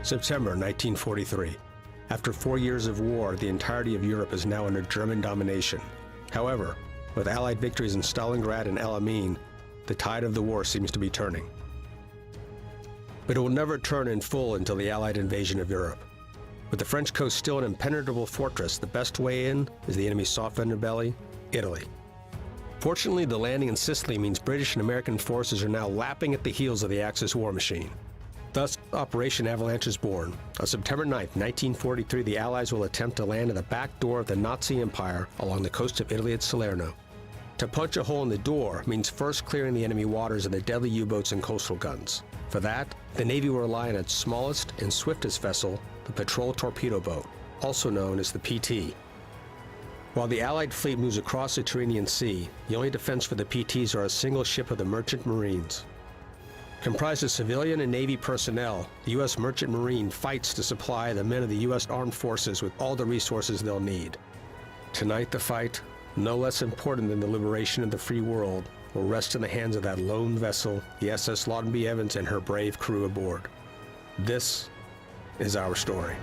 September 1943. After 4 years of war, the entirety of Europe is now under German domination. However, with Allied victories in Stalingrad and Alamein, the tide of the war seems to be turning. But it will never turn in full until the Allied invasion of Europe. With the French coast still an impenetrable fortress, the best way in is the enemy's soft underbelly, Italy. Fortunately, the landing in Sicily means British and American forces are now lapping at the heels of the Axis war machine. Thus, Operation Avalanche is born. On September 9, 1943, the Allies will attempt to land at the back door of the Nazi Empire along the coast of Italy at Salerno. To punch a hole in the door means first clearing the enemy waters of the deadly U-boats and coastal guns. For that, the Navy will rely on its smallest and swiftest vessel, the Patrol Torpedo Boat, also known as the PT. While the Allied fleet moves across the Tyrrhenian Sea, the only defense for the PTs are a single ship of the Merchant Marines. Comprised of civilian and Navy personnel, the U.S. Merchant Marine fights to supply the men of the U.S. Armed Forces with all the resources they'll need. Tonight, the fight, no less important than the liberation of the free world, will rest in the hands of that lone vessel, the SS Lawton B. Evans, and her brave crew aboard. This is our story.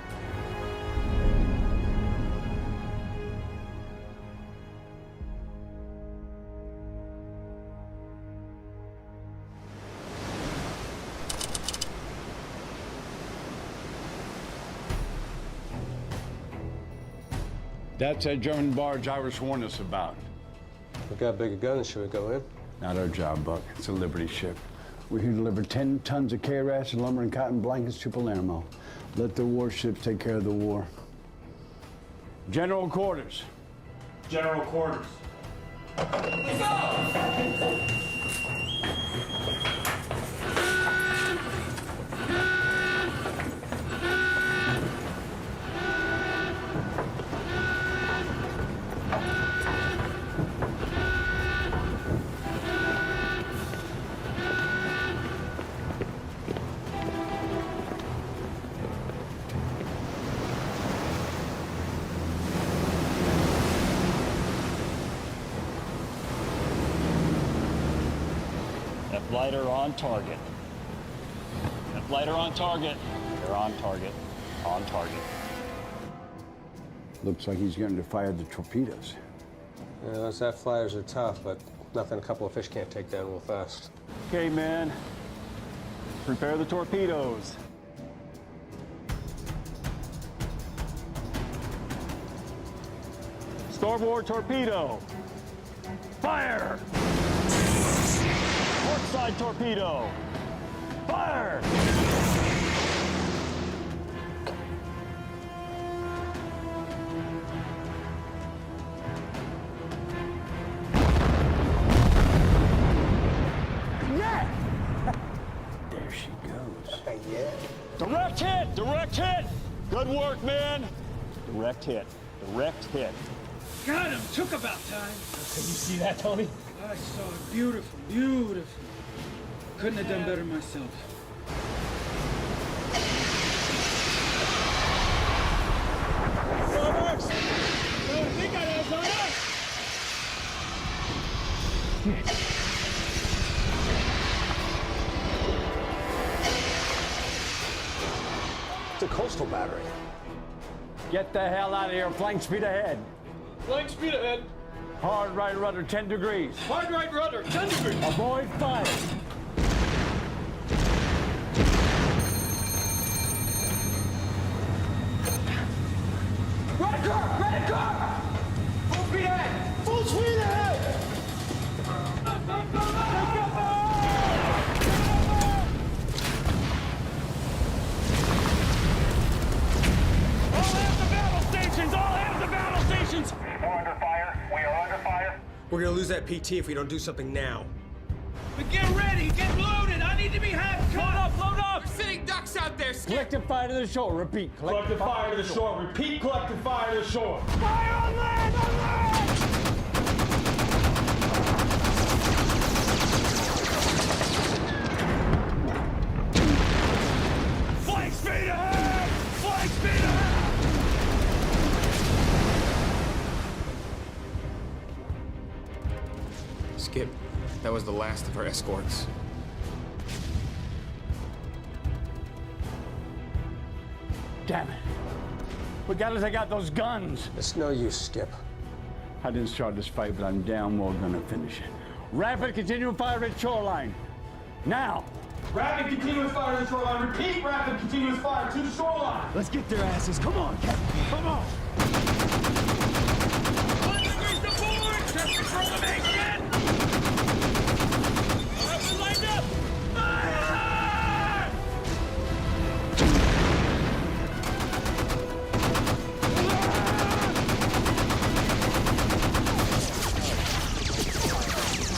That's that German barge Irish warned us about. We've got bigger guns. Should we go in? Not our job, Buck. It's a Liberty ship. We're here to deliver 10 tons of K-Rash and lumber and cotton blankets to Palermo. Let the warships take care of the war. General quarters. General quarters. Let's go! Lighter on target. Lighter on target. They're on target. On target. Looks like he's going to fire the torpedoes. Yeah, those F flyers are tough, but nothing a couple of fish can't take down real fast. Okay, man. Prepare the torpedoes. Starboard torpedo. Fire! Port side torpedo. Fire! Yeah! There she goes. Yeah. Direct hit! Direct hit! Good work, man! Direct hit. Direct hit. Got him! Took about time. Can you see that, Tony? I saw it. Beautiful, beautiful. Couldn't have done better myself. Roberts! Don't think I have on It's a coastal battery. Get the hell out of here. Flank speed ahead. Flank speed ahead. Hard right rudder, 10 degrees. Hard right rudder, 10 degrees. Avoid fire. Right car! Right car! Full speed ahead! Full speed ahead! All hands to battle stations! All hands to battle stations! We're under fire. We are under fire. We're gonna lose that PT if we don't do something now. But get ready! Get loaded! I need to be half Load up! Load up! We're sitting ducks out there! Collective fire to the shore. Repeat. Collective fire to the shore. Repeat collective fire to the shore. Fire on land! On land! Flank speed ahead! Flank speed ahead! Skip, that was the last of our escorts. Damn it. Regardless, I got those guns. It's no use, Skip. I didn't start this fight, but I'm damn well gonna finish it. Rapid continuous fire at shoreline. Now. Rapid continuous fire to the shoreline. Repeat, rapid continuous fire to the shoreline. Let's get their asses. Come on, Captain. Come on. Underneath the board! Transformation! Weapon lined up! Fire!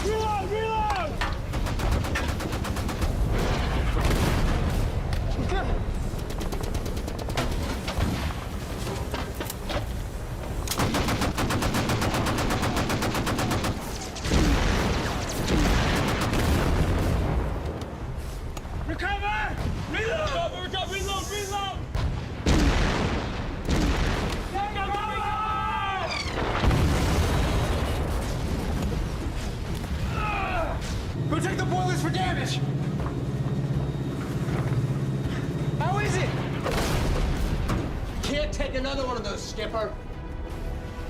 Reload! Reload! Recover! Reload! Recover! Reload! Reload! Go check the boilers for damage! How is it? Can't take another one of those, Skipper.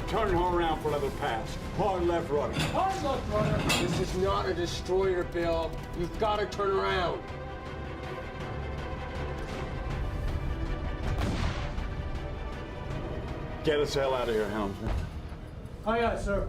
Turn her around for another pass. Hard left rudder. Hard luck, brother. This is not a destroyer, Bill. You've got to turn around. Get us the hell out of here, helmsman. Aye, aye, sir.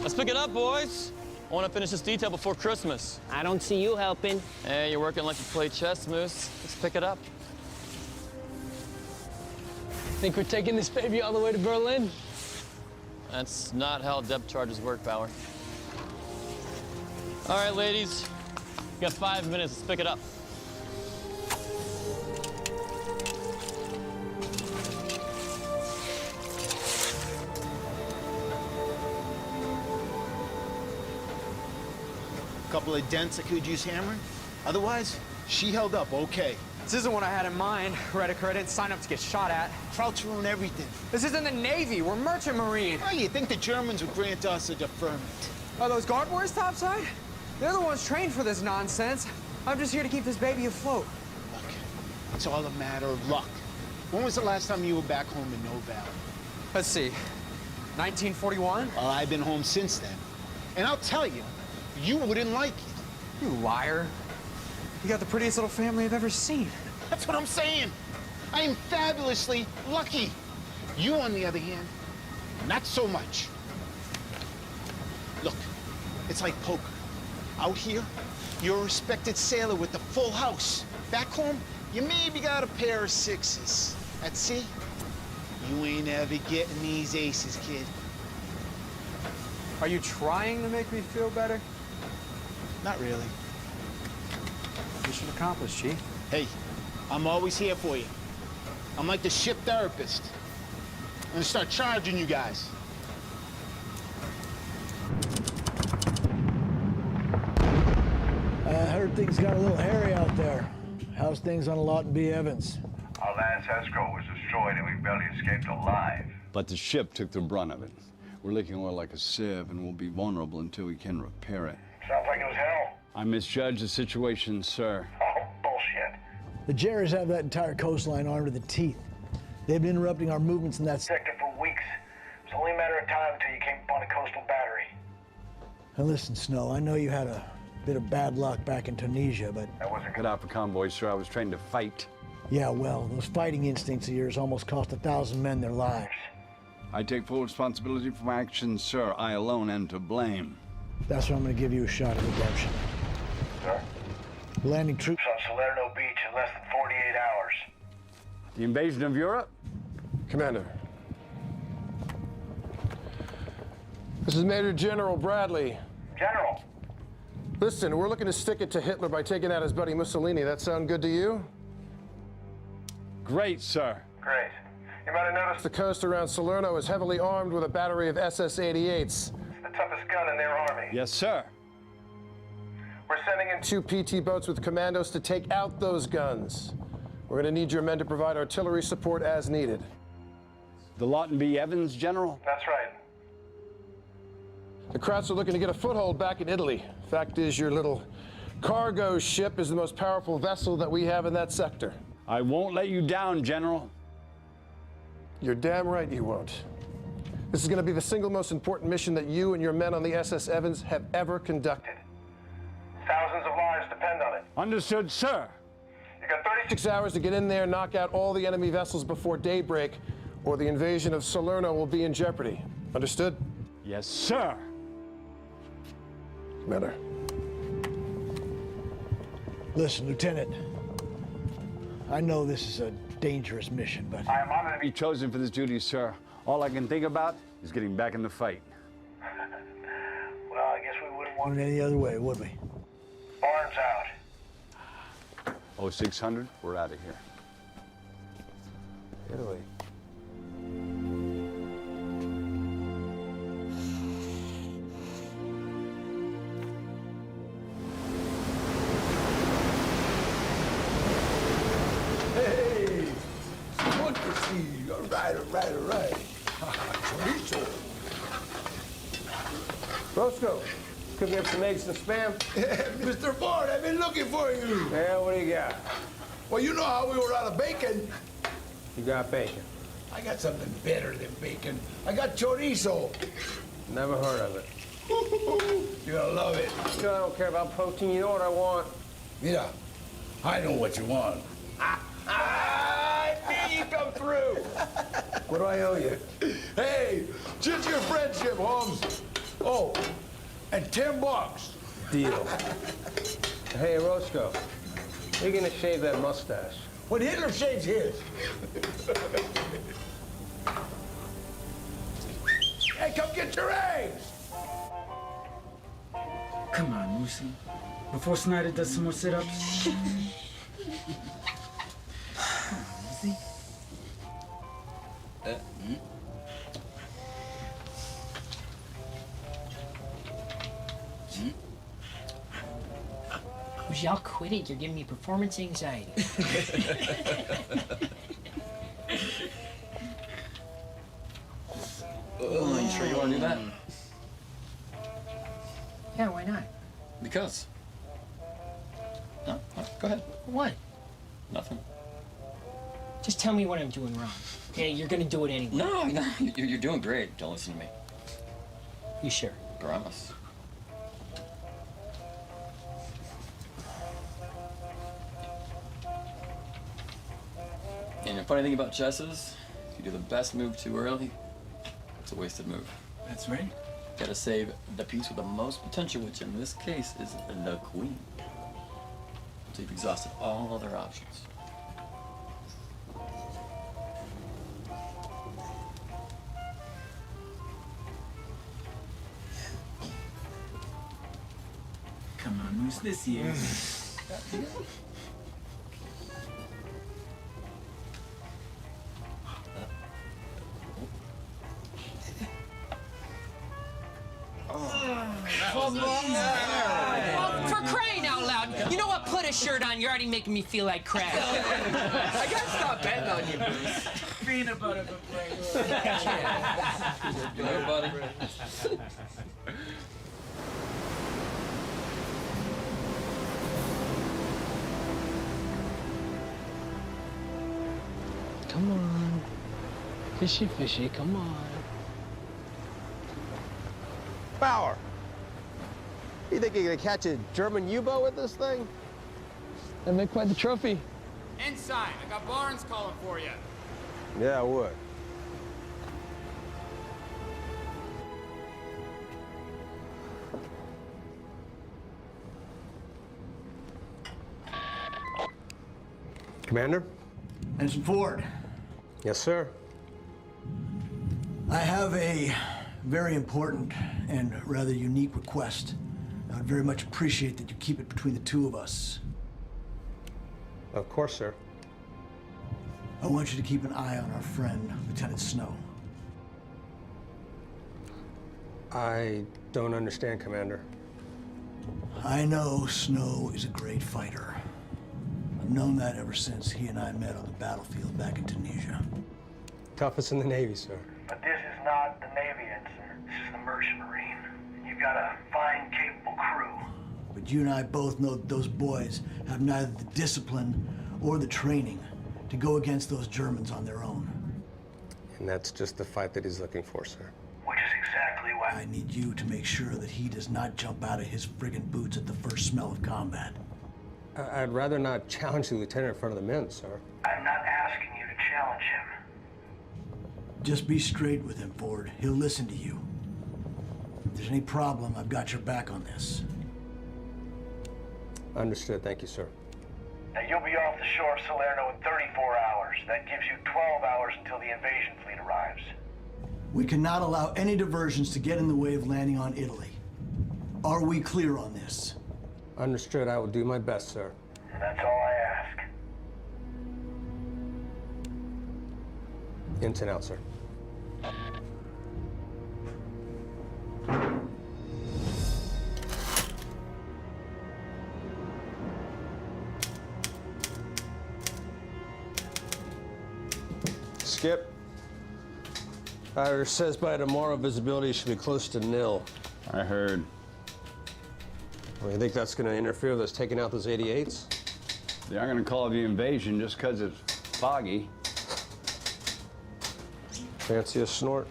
Let's pick it up, boys. I want to finish this detail before Christmas. I don't see you helping. Hey, you're working like you play chess, Moose. Let's pick it up. Think we're taking this baby all the way to Berlin? That's not how depth charges work, Bauer. All right, ladies. You got 5 minutes. Let's pick it up. Couple of dents I could use hammering. Otherwise, she held up okay. This isn't what I had in mind. Redeker, I didn't sign up to get shot at. Trouts ruin everything. This isn't the Navy. We're merchant marine. Oh, you think the Germans would grant us a deferment? Are those guard boys topside? They're the ones trained for this nonsense. I'm just here to keep this baby afloat. Look, it's all a matter of luck. When was the last time you were back home in No Valley? Let's see. 1941? Well, I've been home since then. And I'll tell you, you wouldn't like it. You liar. You got the prettiest little family I've ever seen. That's what I'm saying. I am fabulously lucky. You, on the other hand, not so much. Look, it's like poker. Out here, you're a respected sailor with a full house. Back home, you maybe got a pair of sixes. At sea, you ain't ever getting these aces, kid. Are you trying to make me feel better? Not really. Mission accomplished, Chief. Hey, I'm always here for you. I'm like the ship therapist. I'm gonna start charging you guys. I heard things got a little hairy out there. How's things on Lawton B. Evans? Our last escrow was destroyed and we barely escaped alive. But the ship took the brunt of it. We're leaking oil like a sieve, and we'll be vulnerable until we can repair it. Sounds like it was hell. I misjudged the situation, sir. Oh, bullshit. The Jerrys have that entire coastline armed to the teeth. They've been interrupting our movements in that Sector for weeks. It's only a matter of time until you came upon a coastal battery. Now listen, Snow, I know you had a bit of bad luck back in Tunisia, but... That wasn't Cut out for convoy, sir. I was trained to fight. Yeah, well, those fighting instincts of yours almost cost 1,000 men their lives. I take full responsibility for my actions, sir. I alone am to blame. That's why I'm gonna give you a shot at redemption. Sir? Landing troops on Salerno Beach in less than 48 hours. The invasion of Europe? Commander, This is Major General Bradley. General. Listen, we're looking to stick it to Hitler by taking out his buddy Mussolini. That sound good to you? Great, sir. Great. You might have noticed The coast around Salerno is heavily armed with a battery of SS-88s. it's the toughest gun in their army. Yes, sir. We're sending in 2 PT boats with commandos to take out those guns. We're going to need your men to provide artillery support as needed. The Lawton B. Evans, General? That's right. The Krauts are looking to get a foothold back in Italy. Fact is, your little cargo ship is the most powerful vessel that we have in that sector. I won't let you down, General. You're damn right you won't. This is going to be the single most important mission that you and your men on the SS Evans have ever conducted. Thousands of lives depend on it. Understood, sir. You got 6 hours to get in there, knock out all the enemy vessels before daybreak, or the invasion of Salerno will be in jeopardy. Understood? Yes, sir. Commander. Listen, Lieutenant. I know this is a dangerous mission, but I am honored to be chosen for this duty, sir. All I can think about is getting back in the fight. Well, I guess we wouldn't want want it any other way, would we? Barnes out. 0600, we're out of here. Italy. Hey, good to see you. All right. Chorizo. Roscoe, cook me up some eggs and spam. Mr. Ford, I've been looking for you. Yeah, what do you got? Well, you know how we were out of bacon. You got bacon. I got something better than bacon. I got chorizo. Never heard of it. You're gonna love it. You know I don't care about protein. You know what I want? Mira, I know what you want. I knew you come through. What do I owe you? Hey, just your friendship, Holmes. Oh, and $10. Deal. Hey, Roscoe, you're gonna shave that mustache. When Hitler shaves his. Hey, come get your eggs. Come on, Lucy. Before Snyder does some more sit-ups. Would y'all quit it? You're giving me performance anxiety. Oh, you sure you want to do that? Yeah, why not? Because. No, go ahead. What? Nothing. Just tell me what I'm doing wrong. Okay, you're gonna do it anyway. No, you're doing great. Don't listen to me. You sure? Promise. And the funny thing about chess is, if you do the best move too early, it's a wasted move. That's right. Gotta save the piece with the most potential, which in this case is the queen. So you've exhausted all other options. Come on, Moose, this year. Oh, for crying out loud. You know what? Put a shirt on. You're already making me feel like crap. I gotta stop betting on you, Bruce. Peanut butter for breakfast. Good, buddy. Come on. Fishy, fishy, come on. Bauer! You think you're gonna catch a German U-boat with this thing? That'd make quite the trophy. Inside, I got Barnes calling for you. Yeah, I would. Commander? Ensign Ford, Yes, sir. I have a very important and rather unique request. I would very much appreciate that you keep it between the two of us. Of course, sir. I want you to keep an eye on our friend, Lieutenant Snow. I don't understand, Commander. I know Snow is a great fighter. I've known that ever since he and I met on the battlefield back in Tunisia. Toughest in the Navy, sir. But this is not the Navy, sir. This is the Merchant Marine. You've got a fine, capable crew. But you and I both know that those boys have neither the discipline or the training to go against those Germans on their own. And that's just the fight that he's looking for, sir. Which is exactly why I need you to make sure that he does not jump out of his friggin' boots at the first smell of combat. I'd rather not challenge the lieutenant in front of the men, sir. I'm not asking you to challenge him. Just be straight with him, Ford. He'll listen to you. If there's any problem, I've got your back on this. Understood. Thank you, sir. Now, you'll be off the shore of Salerno in 34 hours. That gives you 12 hours until the invasion fleet arrives. We cannot allow any diversions to get in the way of landing on Italy. Are we clear on this? Understood. I will do my best, sir. And that's all I ask. Ins and out, sir. Skip. Irish says by tomorrow visibility should be close to nil. I heard. Well, you think that's going to interfere with us taking out those 88s? They aren't going to call it the invasion just because it's foggy. Fancy a snort?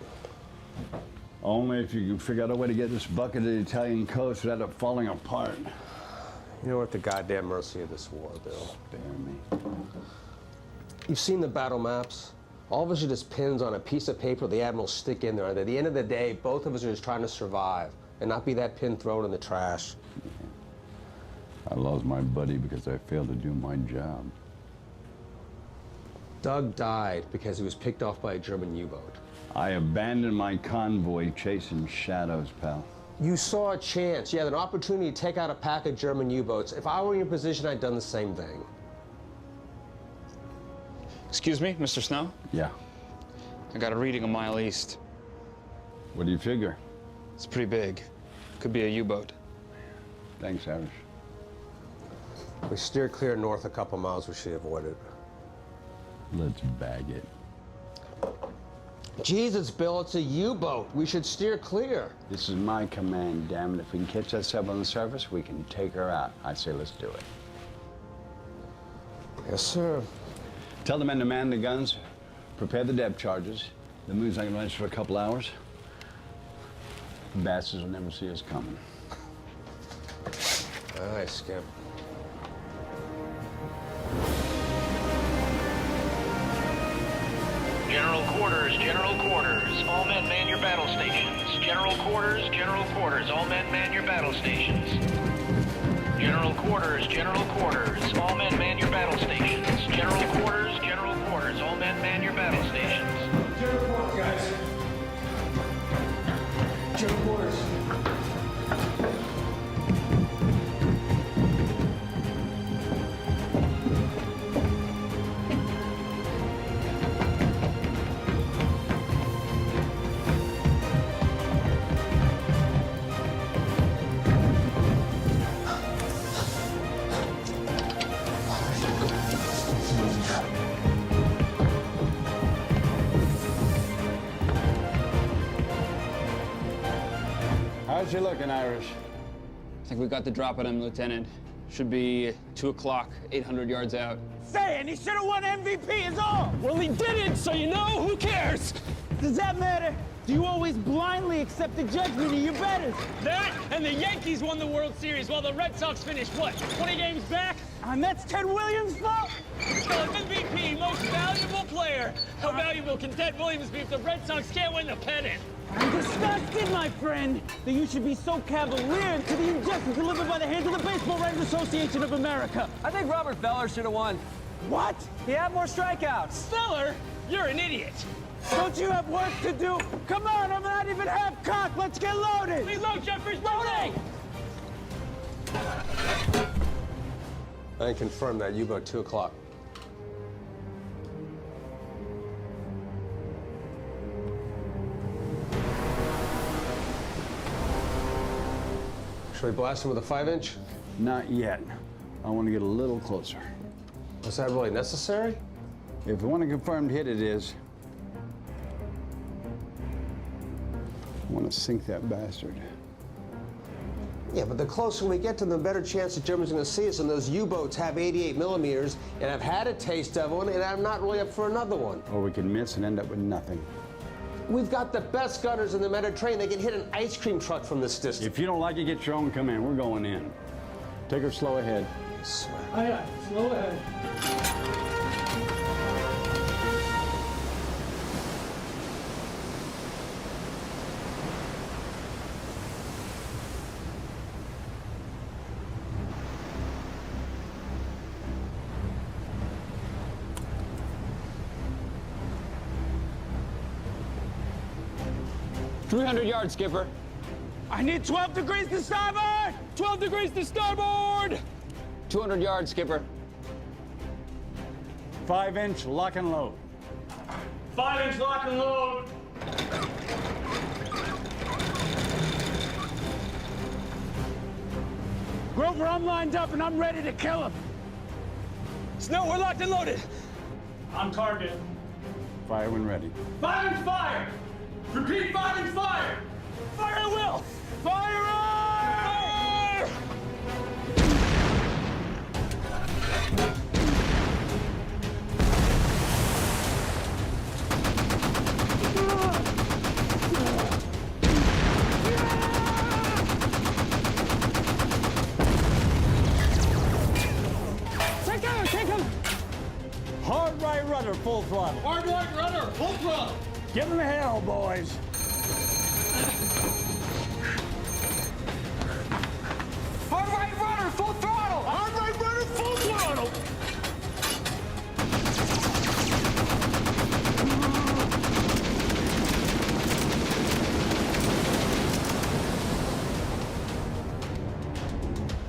Only if you can figure out a way to get this bucket to the Italian coast without it falling apart. You know, we're at the goddamn mercy of this war, Bill. Spare me. You've seen the battle maps? All of us are just pins on a piece of paper the admirals stick in there. At the end of the day, both of us are just trying to survive and not be that pin thrown in the trash. I lost my buddy because I failed to do my job. Doug died because he was picked off by a German U-boat. I abandoned my convoy chasing shadows, pal. You saw a chance. You had an opportunity to take out a pack of German U-boats. If I were in your position, I'd done the same thing. Excuse me, Mr. Snow? Yeah. I got a reading a mile east. What do you figure? It's pretty big. Could be a U-boat. Thanks, Irish. If we steer clear north a couple miles, we should avoid it. Let's bag it. Jesus, Bill, it's a U-boat. We should steer clear. This is my command, damn it. If we can catch that sub on the surface, we can take her out. I say let's do it. Yes, sir. Tell the men to man the guns, prepare the depth charges. The moon's not gonna last for a couple hours. The bastards will never see us coming. Aye, Skip. General quarters, general quarters. All men man your battle stations. General quarters, all men man your battle stations. General quarters, all men man your battle stations. General quarters, all men man your battle stations. General quarters, guys. General quarters. How's you looking, Irish? I think we got the drop on him, Lieutenant. Should be 2 o'clock, 800 yards out. Saying he should have won MVP is all. Well, he didn't, so you know, who cares? Does that matter? Do you always blindly accept the judgment of your betters? That and the Yankees won the World Series while the Red Sox finished, what, 20 games back? And that's Ted Williams' fault? Well, MVP, most valuable player. How valuable can Ted Williams be if the Red Sox can't win the pennant? I'm disgusted, my friend, that you should be so cavalier to the injustice delivered by the hands of the Baseball Writers Association of America. I think Robert Feller should have won. What? He had more strikeouts. Feller? You're an idiot. Don't you have work to do? Come on, I'm not even half cocked. Let's get loaded. Reload, Jeffries, loading! I can confirm that U-boat 2 o'clock. Should we blast him with a 5-inch? Not yet. I want to get a little closer. Is that really necessary? If you want a confirmed hit, it is. I want to sink that bastard. Yeah, but the closer we get to them, the better chance the Germans are going to see us, and those U-boats have 88 millimeters, and I've had a taste of one, and I'm not really up for another one. Or we can miss and end up with nothing. We've got the best gunners in the Mediterranean. They can hit an ice cream truck from this distance. If you don't like it, get your own command. We're going in. Take her slow ahead. Aye, aye. Slow ahead. 300 yards, skipper. I need 12 degrees to starboard! 12 degrees to starboard! 200 yards, skipper. 5-inch lock and load. 5-inch lock and load! Grover, I'm lined up and I'm ready to kill him. Snow, we're locked and loaded. On target. Fire when ready. 5-inch fire! Repeat, 5-inch fire! Fire at will! Fire! Take him! Hard right rudder, full throttle. Hard right rudder, full throttle! Give him hell, boys. Hard right rudder, full throttle! Hard right rudder, full throttle!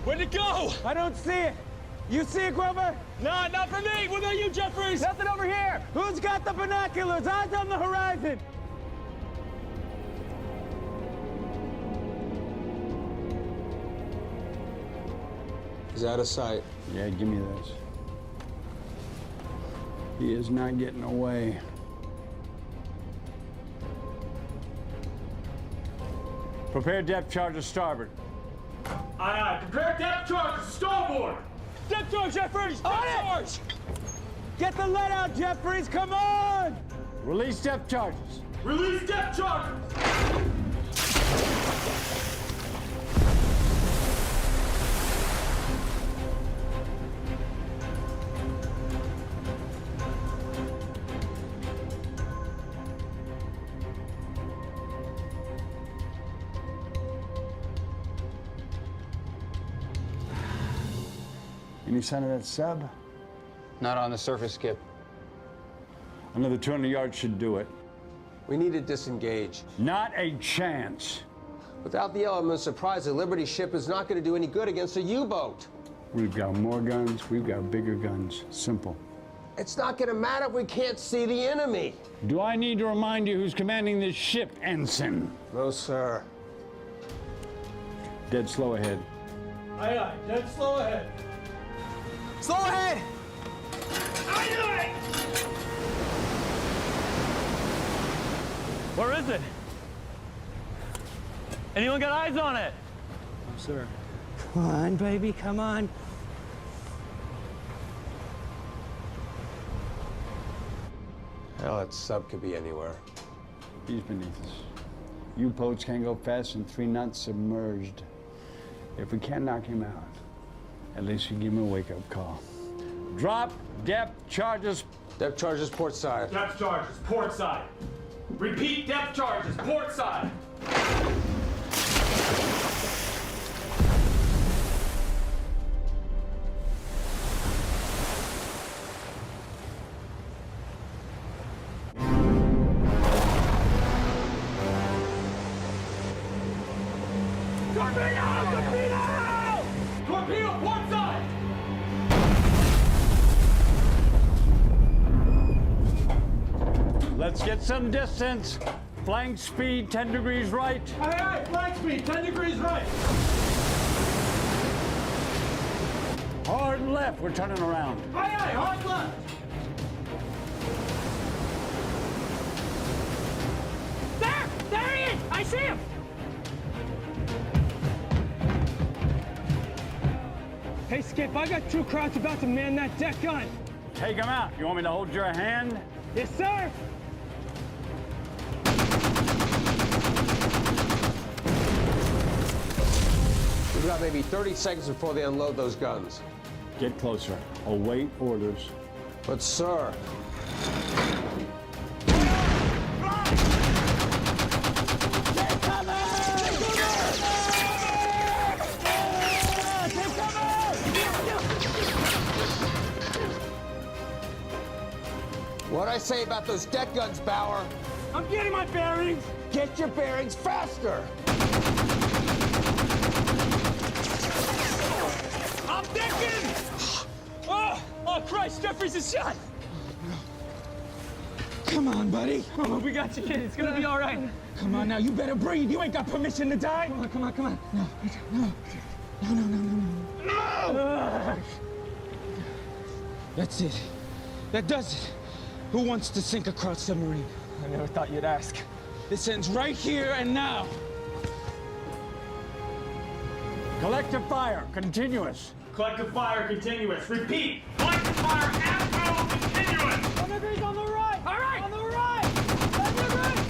Where'd it go? I don't see it. You see it, Grover? No, not for me. What about you, Jeffries? Nothing over here. Who's got the binoculars? Eyes on the horizon. He's out of sight. Yeah, give me this. He is not getting away. Prepare depth charge to starboard. Aye, aye. Prepare depth charge to starboard. Depth charge, Jeffries. Depth charge. Get the lead out, Jeffries. Come on. Release depth charges. Release depth charges. Any sign of that sub? Not on the surface, Skip. Another 200 yards should do it. We need to disengage. Not a chance. Without the element of surprise, the Liberty ship is not going to do any good against a U-boat. We've got more guns, we've got bigger guns. Simple. It's not going to matter if we can't see the enemy. Do I need to remind you who's commanding this ship, Ensign? No, sir. Dead slow ahead. Aye, aye. Dead slow ahead. Slow ahead! Aye, aye. Where is it? Anyone got eyes on it? No, sir. Come on, baby, come on. Hell, that sub could be anywhere. He's beneath us. U-boats can't go fast than 3 knots submerged. If we can't knock him out, at least you give him a wake-up call. Drop depth charges. Depth charges port side. Depth charges, port side. Repeat, depth charges, port side. Torpedo, port side! Let's get some distance. Flank speed, 10 degrees right. Aye, aye, flank speed, 10 degrees right. Hard left, we're turning around. Aye, aye, hard left. There he is! I see him! Hey, Skip, I got two Krauts about to man that deck gun. Take him out. You want me to hold your hand? Yes, sir! We've got maybe 30 seconds before they unload those guns. Get closer. Await orders. But, sir... What'd I say about those deck guns, Bauer? I'm getting my bearings! Get your bearings faster! I'm thinking! Oh, Christ, Jeffries is shot! Come on, buddy. Oh, we got you, kid. It's gonna be all right. Come on now, you better breathe. You ain't got permission to die. Come on. No. That's it. That does it. Who wants to sink a Kraut submarine? I never thought you'd ask. This ends right here and now. Collective fire, continuous. Collective fire, continuous. Repeat. Collective fire, absolute continuous. 10 degrees on the right. All right. On the right. 10 degrees.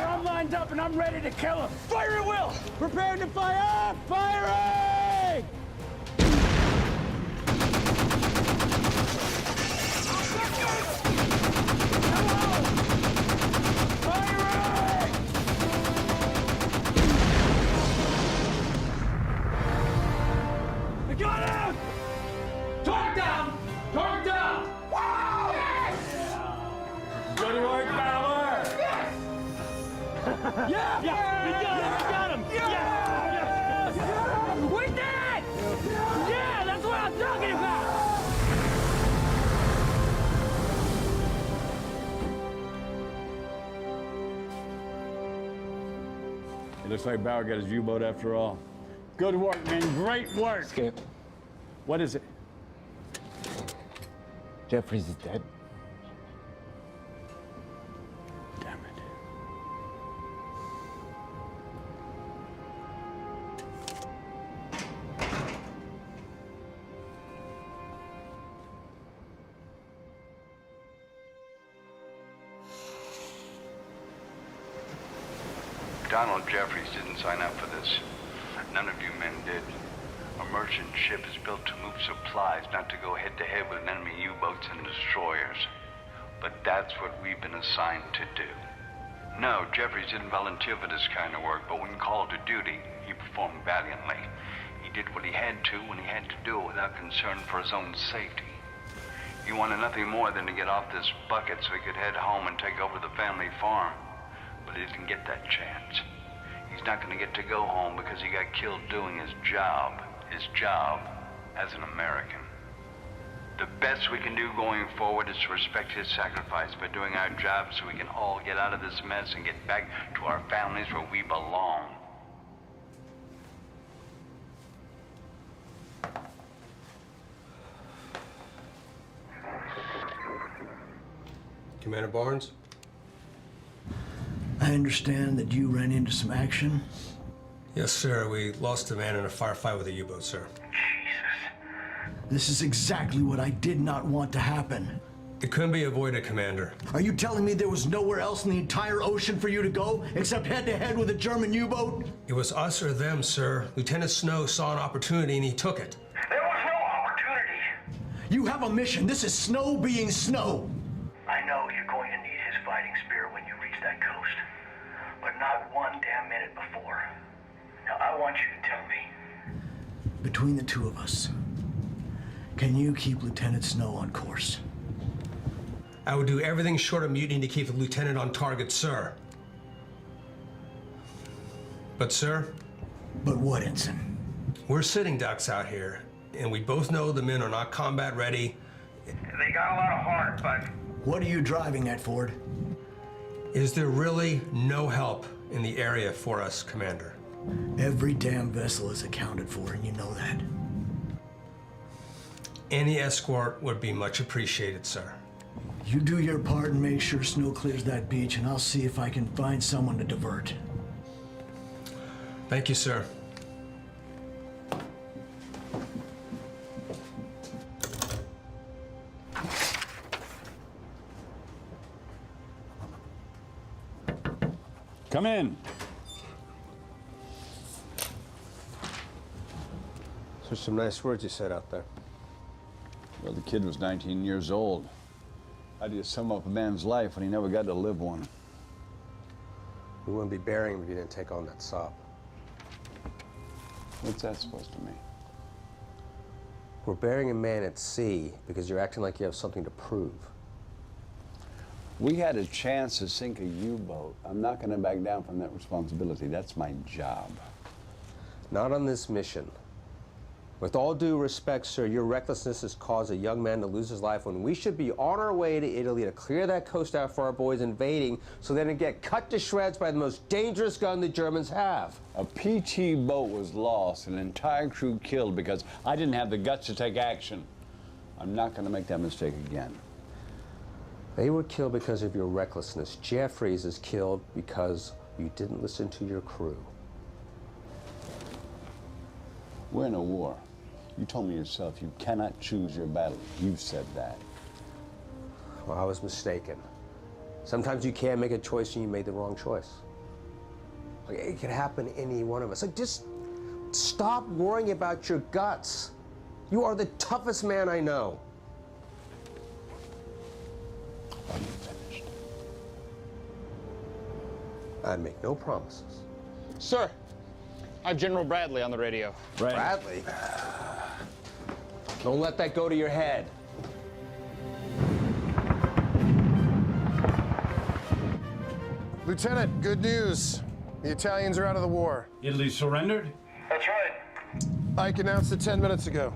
I'm lined up and I'm ready to kill him. Fire at will. Prepare to fire. Firing. I got him! Target down! Target down! Wow! Yes! Good work, Bauer! Yes! Yeah! We got him! Yes! We did it! Yeah, that's what I'm talking about! It looks like Bauer got his U-boat after all. Good work, man. Great work. Skip. What is it? Jeffries is dead. Damn it. Donald Jeffries didn't sign up for this. None of you men did. A merchant ship is built to move supplies, not to go head-to-head with enemy U-boats and destroyers. But that's what we've been assigned to do. No, Jeffries didn't volunteer for this kind of work, but when called to duty, he performed valiantly. He did what he had to when he had to do it without concern for his own safety. He wanted nothing more than to get off this bucket so he could head home and take over the family farm. But he didn't get that chance. He's not going to get to go home because he got killed doing his job as an American. The best we can do going forward is to respect his sacrifice by doing our job so we can all get out of this mess and get back to our families where we belong. Commander Barnes? I understand that you ran into some action. Yes, sir. We lost a man in a firefight with a U-boat, sir. This is exactly what I did not want to happen. It couldn't be avoided, Commander. Are you telling me there was nowhere else in the entire ocean for you to go except head-to-head with a German U-boat? It was us or them, sir. Lieutenant Snow saw an opportunity and he took it. There was no opportunity. You have a mission. This is Snow being Snow. I know you're going to need his fighting spirit when you reach that coast, but not one damn minute before. Now, I want you to tell me. Between the two of us, can you keep Lieutenant Snow on course? I would do everything short of mutiny to keep the lieutenant on target, sir. But, sir? But what, Ensign? We're sitting ducks out here, and we both know the men are not combat ready. They got a lot of heart, but... What are you driving at, Ford? Is there really no help in the area for us, Commander? Every damn vessel is accounted for, and you know that. Any escort would be much appreciated, sir. You do your part and make sure Snow clears that beach, and I'll see if I can find someone to divert. Thank you, sir. Come in. So some nice words you said out there. Well, the kid was 19 years old. How do you sum up a man's life when he never got to live one? We wouldn't be burying him if you didn't take on that sob. What's that supposed to mean? We're burying a man at sea because you're acting like you have something to prove. We had a chance to sink a U-boat. I'm not going to back down from that responsibility. That's my job. Not on this mission. With all due respect, sir, your recklessness has caused a young man to lose his life when we should be on our way to Italy to clear that coast out for our boys invading so they don't get cut to shreds by the most dangerous gun the Germans have. A PT boat was lost, an entire crew killed because I didn't have the guts to take action. I'm not going to make that mistake again. They were killed because of your recklessness. Jeffries is killed because you didn't listen to your crew. We're in a war. You told me yourself you cannot choose your battle. You said that. Well, I was mistaken. Sometimes you can make a choice and you made the wrong choice. Like, it could happen to any one of us. Like, just stop worrying about your guts. You are the toughest man I know. Are you finished? I make no promises. Sir, I have General Bradley on the radio. Bradley? Don't let that go to your head. Lieutenant, good news. The Italians are out of the war. Italy surrendered? That's right. Ike announced it 10 minutes ago.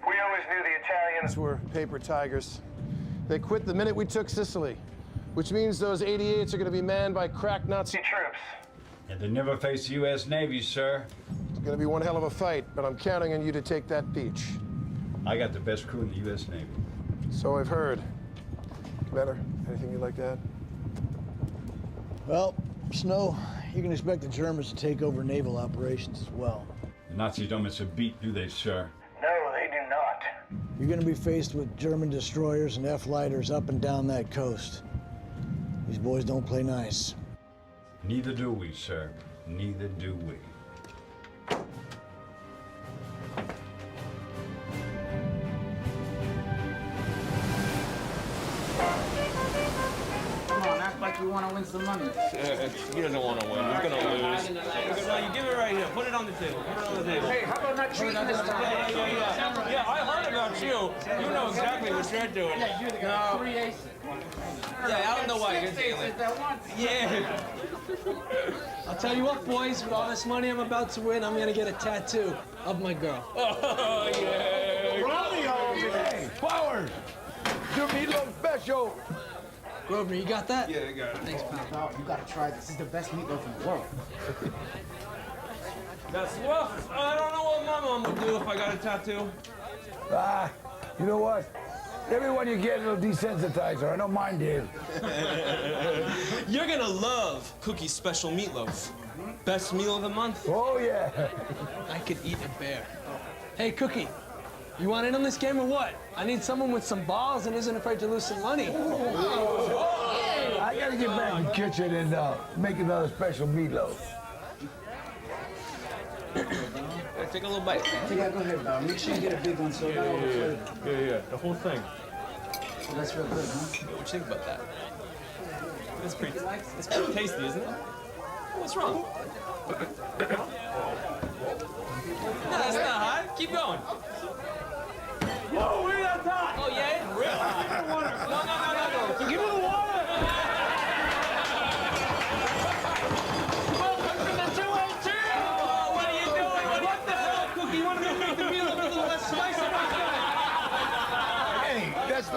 We always knew the Italians Were paper tigers. They quit the minute we took Sicily, which means those 88s are going to be manned by crack Nazi troops. And they never faced the U.S. Navy, sir. It's going to be one hell of a fight, but I'm counting on you to take that beach. I got the best crew in the U.S. Navy. So I've heard. Commander, anything you'd like to add? Well, Snow, you can expect the Germans to take over naval operations as well. The Nazis don't miss a beat, do they, sir? No, they do not. You're going to be faced with German destroyers and F-lighters up and down that coast. These boys don't play nice. Neither do we, sir. Neither do we. Come on, act like you want to win some money. He doesn't want to win. He's going to lose. No, you give it right here. Put it on the table. Put it on the table. Hey, how about not cheating this time? Yeah, I heard about you. You know exactly what you're doing. Yeah, you're the guy. No. 3 aces. Yeah, I don't know why you're 6 dealing. aces that once. Yeah. I'll tell you what, boys, with all this money I'm about to win, I'm gonna get a tattoo of my girl. Oh, yeah. Romeo! Hey, Powers! Do meatloaf special! Grosvenor, you got that? Yeah, I got it. Thanks, pal. Oh, you gotta try this. This is the best meatloaf in the world. That's rough. I don't know what my mom would do if I got a tattoo. Ah, you know what? Everyone you get will desensitize her. I know mine did. You're gonna love Cookie's special meatloaf. Best meal of the month. Oh, yeah. I could eat a bear. Hey, Cookie, you want in on this game or what? I need someone with some balls and isn't afraid to lose some money. I gotta get back in the kitchen and make another special meatloaf. Take a little bite. Yeah, go ahead, make sure you get a big one so it's not overflowed. Yeah, the whole thing. So that's real good, huh? What do you think about that? That's pretty tasty, isn't it? What's wrong? No, that's not hot. Keep going. Oh, we're not hot! Oh, yeah, it's real hot. No. Give me the water. Welcome to the 2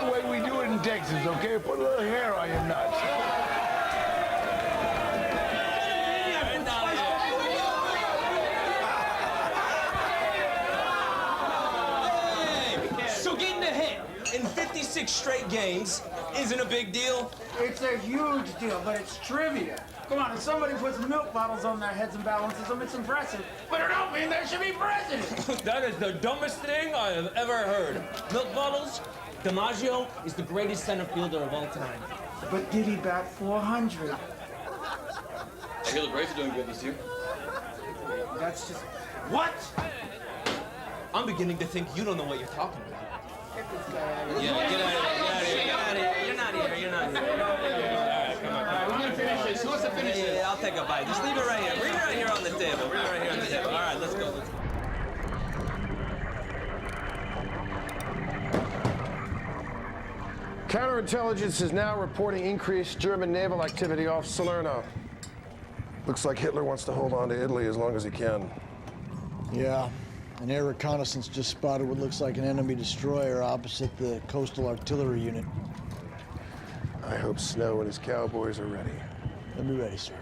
the way we do it in Texas, okay? Put a little hair on your nuts. So getting ahead in 56 straight games isn't a big deal? It's a huge deal, but it's trivia. Come on, if somebody puts milk bottles on their heads and balances them, it's impressive. But it don't mean they should be president. That is the dumbest thing I have ever heard. Milk bottles? DiMaggio is the greatest center fielder of all time. But did he bat 400? I hear the Braves are doing good this year. That's just... What? I'm beginning to think you don't know what you're talking about. Yeah, get out of here. Get out of here. You're not here. You're not here. All right, come on. We're gonna finish this. Who wants to finish this? Yeah, I'll take a bite. Just leave it right here. Leave it right here on the table. Leave it right here on the table. All right, let's go. Let's go. Counterintelligence is now reporting increased German naval activity off Salerno. Looks like Hitler wants to hold on to Italy as long as he can. Yeah, an air reconnaissance just spotted what looks like an enemy destroyer opposite the coastal artillery unit. I hope Snow and his cowboys are ready. They'll be ready, sir.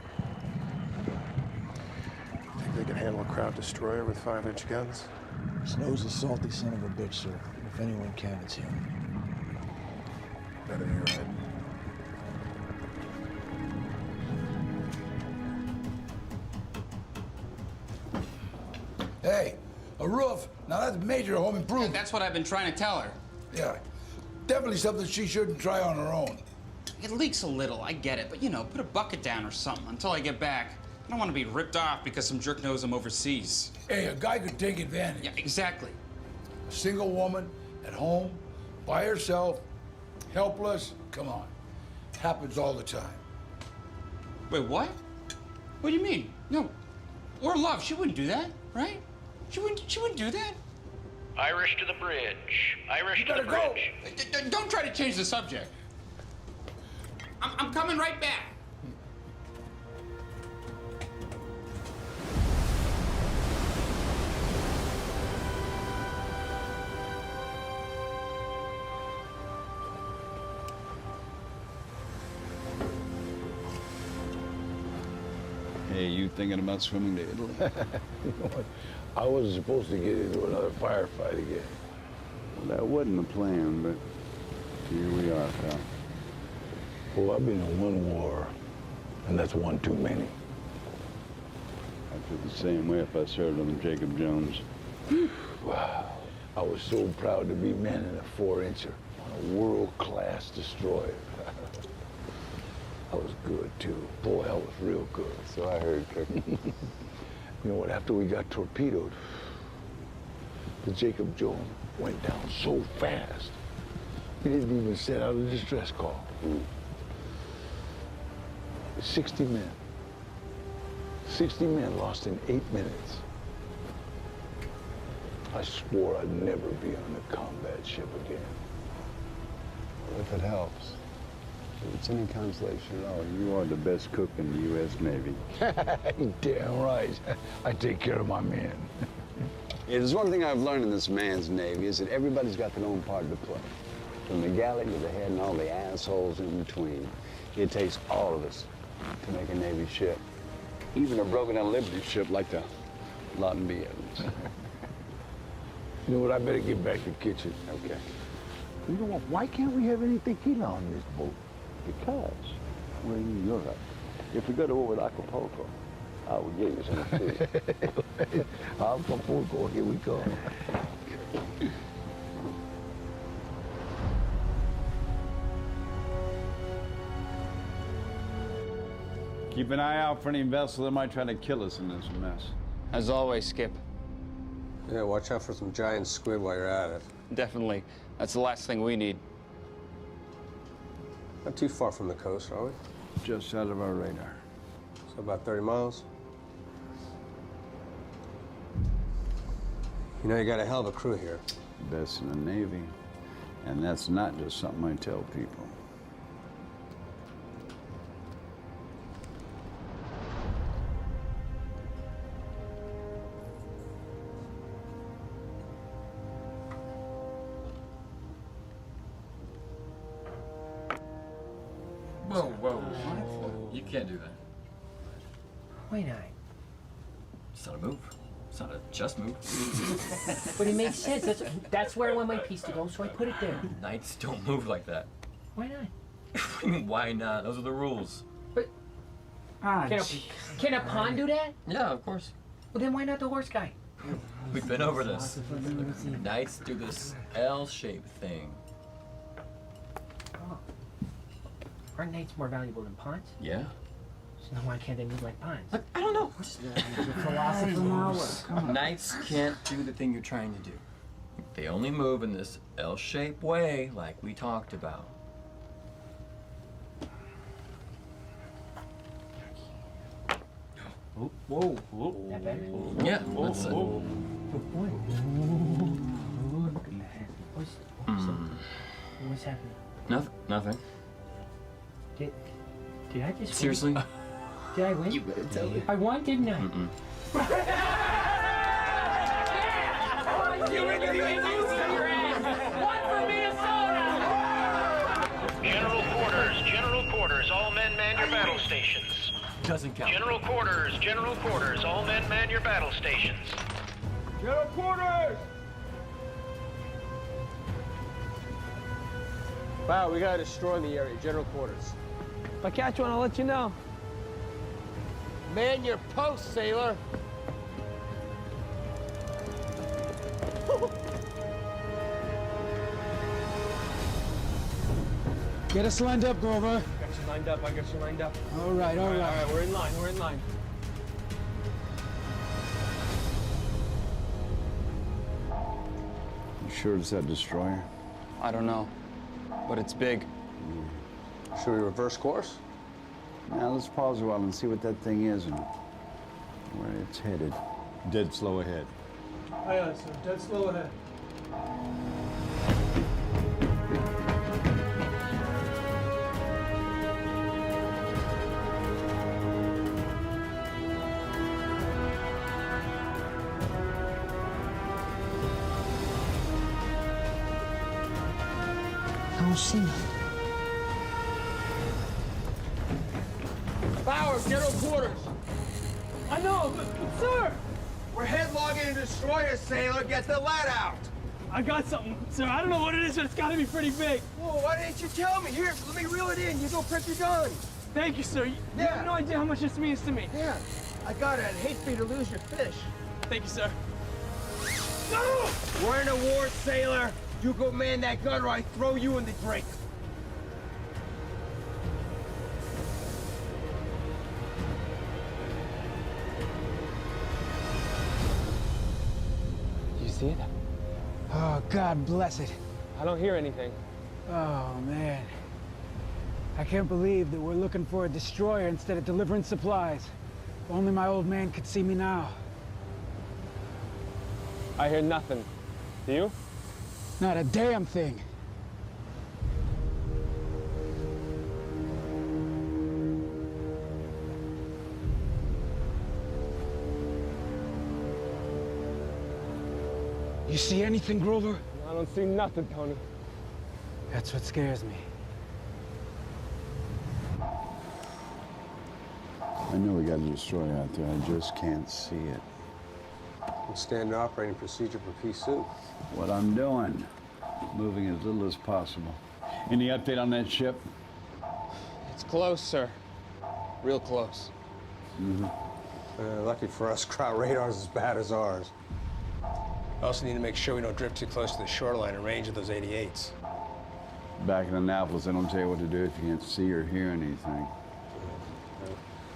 Think they can handle a crowd destroyer with 5-inch guns? Snow's a salty son of a bitch, sir. If anyone can, it's him. Better be right. Hey, a roof. Now that's major home improvement. That's what I've been trying to tell her. Yeah, definitely something she shouldn't try on her own. It leaks a little, I get it, but you know, put a bucket down or something until I get back. I don't want to be ripped off because some jerk knows I'm overseas. Hey, a guy could take advantage. Yeah, exactly. A single woman at home, by herself, helpless. Come on, happens all the time. Wait, what? What do you mean? No, or love, she wouldn't do that, right? She wouldn't do that. Irish to the bridge. Irish to the go. bridge. Don't try to change the subject. I'm coming right back. Hey, you thinking about swimming to Italy? You know what? I wasn't supposed to get into another firefight again. Well, that wasn't the plan, but here we are, pal. Well, I've been in one war, and that's one too many. I feel the same way if I served on Jacob Jones. Wow. I was so proud to be manning a 4-incher on a world-class destroyer. I was good, too. Boy, I was real good. So I heard, Cookie. You know what? After we got torpedoed, the Jacob Jones went down so fast, we didn't even send out a distress call. 60 men. 60 men lost in 8 minutes. I swore I'd never be on a combat ship again. If it helps. If it's any consolation at all, you are the best cook in the U.S. Navy. Damn right. I take care of my men. Yeah, there's one thing I've learned in this man's Navy is that everybody's got their own part to play. From the galley to the head and all the assholes in between. It takes all of us to make a Navy ship. Even a broken down Liberty ship like the Lawton B. Evans. You know what? I better get back to the kitchen. Okay. You know what? Why can't we have any tequila on this boat? Because we're in Europe. If we go to war with Acapulco, I will give you some too. Acapulco, here we go. Keep an eye out for any vessel that might try to kill us in this mess. As always, Skip. Yeah, watch out for some giant squid while you're at it. Definitely. That's the last thing we need. Not too far from the coast, are we? Just out of our radar. So about 30 miles. You know, you got a hell of a crew here. Best in the Navy. And that's not just something I tell people. Whoa, whoa. What? You can't do that. Why not? It's not a move. It's not a just move. But it makes sense. That's where I want my piece to go, so I put it there. Knights don't move like that. Why not? What do you mean, why not? Those are the rules. But can a pawn do that? Yeah, of course. Well, then why not the horse guy? We've been over this. Knights do this L-shaped thing. Oh. Aren't knights more valuable than pawns? Yeah. So then why can't they move like pawns? I don't know. Philosopher now. Knights can't do the thing you're trying to do. They only move in this L-shaped way, like we talked about. Whoa. That better? Yeah, that's it. What's happening? Nothing. Did I just Seriously? win? Did I win? You better tell me. I won, didn't I? General quarters, all men man your battle stations. Doesn't count. General quarters, all men man your battle stations. General quarters! Wow, we got a destroyer in the area. General quarters. If I catch one, I'll let you know. Man your post, sailor. Get us lined up, Grover. I got you lined up. All right. All right, we're in line. You sure it's that destroyer? I don't know, but it's big. Should we reverse course? Now let's pause a while and see what that thing is and where it's headed. Dead slow ahead. Aye, sir. Dead slow ahead. I don't see nothing. Bowers, general quarters. I know, but sir! We're headlogging a destroyer, sailor. Get the lead out. I got something, sir. I don't know what it is, but it's gotta be pretty big. Whoa, why didn't you tell me? Here, let me reel it in. You go prep your gun. Thank you, sir. You have no idea how much this means to me. Yeah, I got it. I'd hate for you to lose your fish. Thank you, sir. No! We're in a war, sailor. You go man that gun or I throw you in the drink. Do you see it? Oh, God bless it. I don't hear anything. Oh, man. I can't believe that we're looking for a destroyer instead of delivering supplies. If only my old man could see me now. I hear nothing. Do you? Not a damn thing. You see anything, Grover? I don't see nothing, Tony. That's what scares me. I know we got a destroyer out there. I just can't see it. Standard operating procedure for pea soup. What I'm doing, moving as little as possible. Any update on that ship? It's close, sir. Real close. Lucky for us, crowd radar's as bad as ours. I also need to make sure we don't drift too close to the shoreline in range of those 88s. Back in Annapolis, they don't tell you what to do if you can't see or hear anything.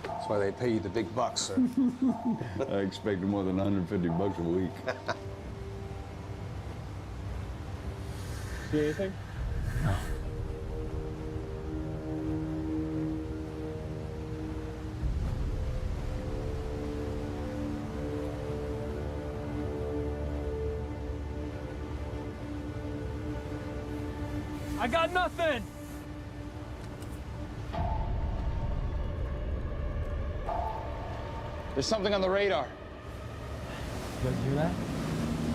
That's why they pay you the big bucks, sir. I expected more than 150 bucks a week. See anything? No. I got nothing! There's something on the radar. You guys hear that?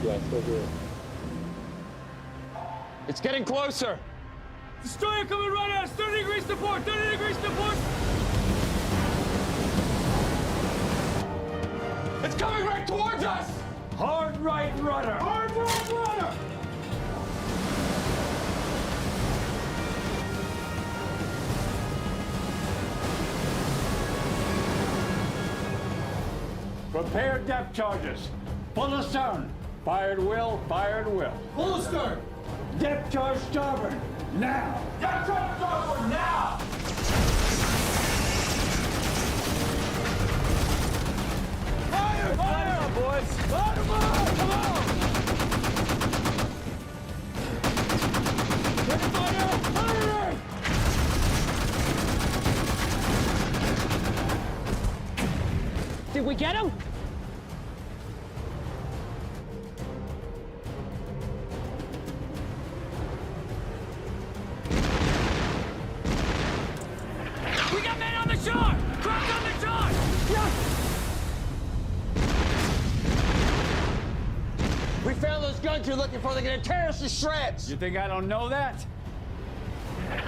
Yeah, I still hear it. It's getting closer. Destroyer coming right at us! 30 degrees to port! 30 degrees to port! It's coming right towards us! Hard right rudder! Hard right rudder! Prepare depth charges. Full astern. Fired will, fired will. Full astern! Depth charge starboard. Now! Depth charge starboard now! Fire! Fire, boys! Fire them on! Come on! Take fire! Fire! Did we get him? We got men on the shore! Cross on the shore! Yeah! We found those guns you're looking for. They're gonna tear us to shreds. You think I don't know that? Take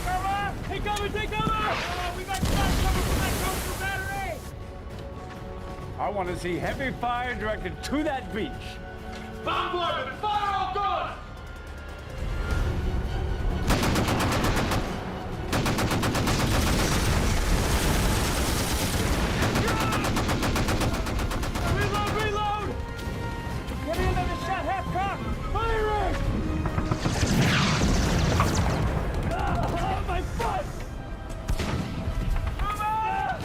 cover! Take cover! Take cover! We got shots coming from that coastal battery! I want to see heavy fire directed to that beach. Bomb loaded! Fire all gone! Reload! Reload! Give me another shot, half cock! Firing! Oh, my foot! Come on!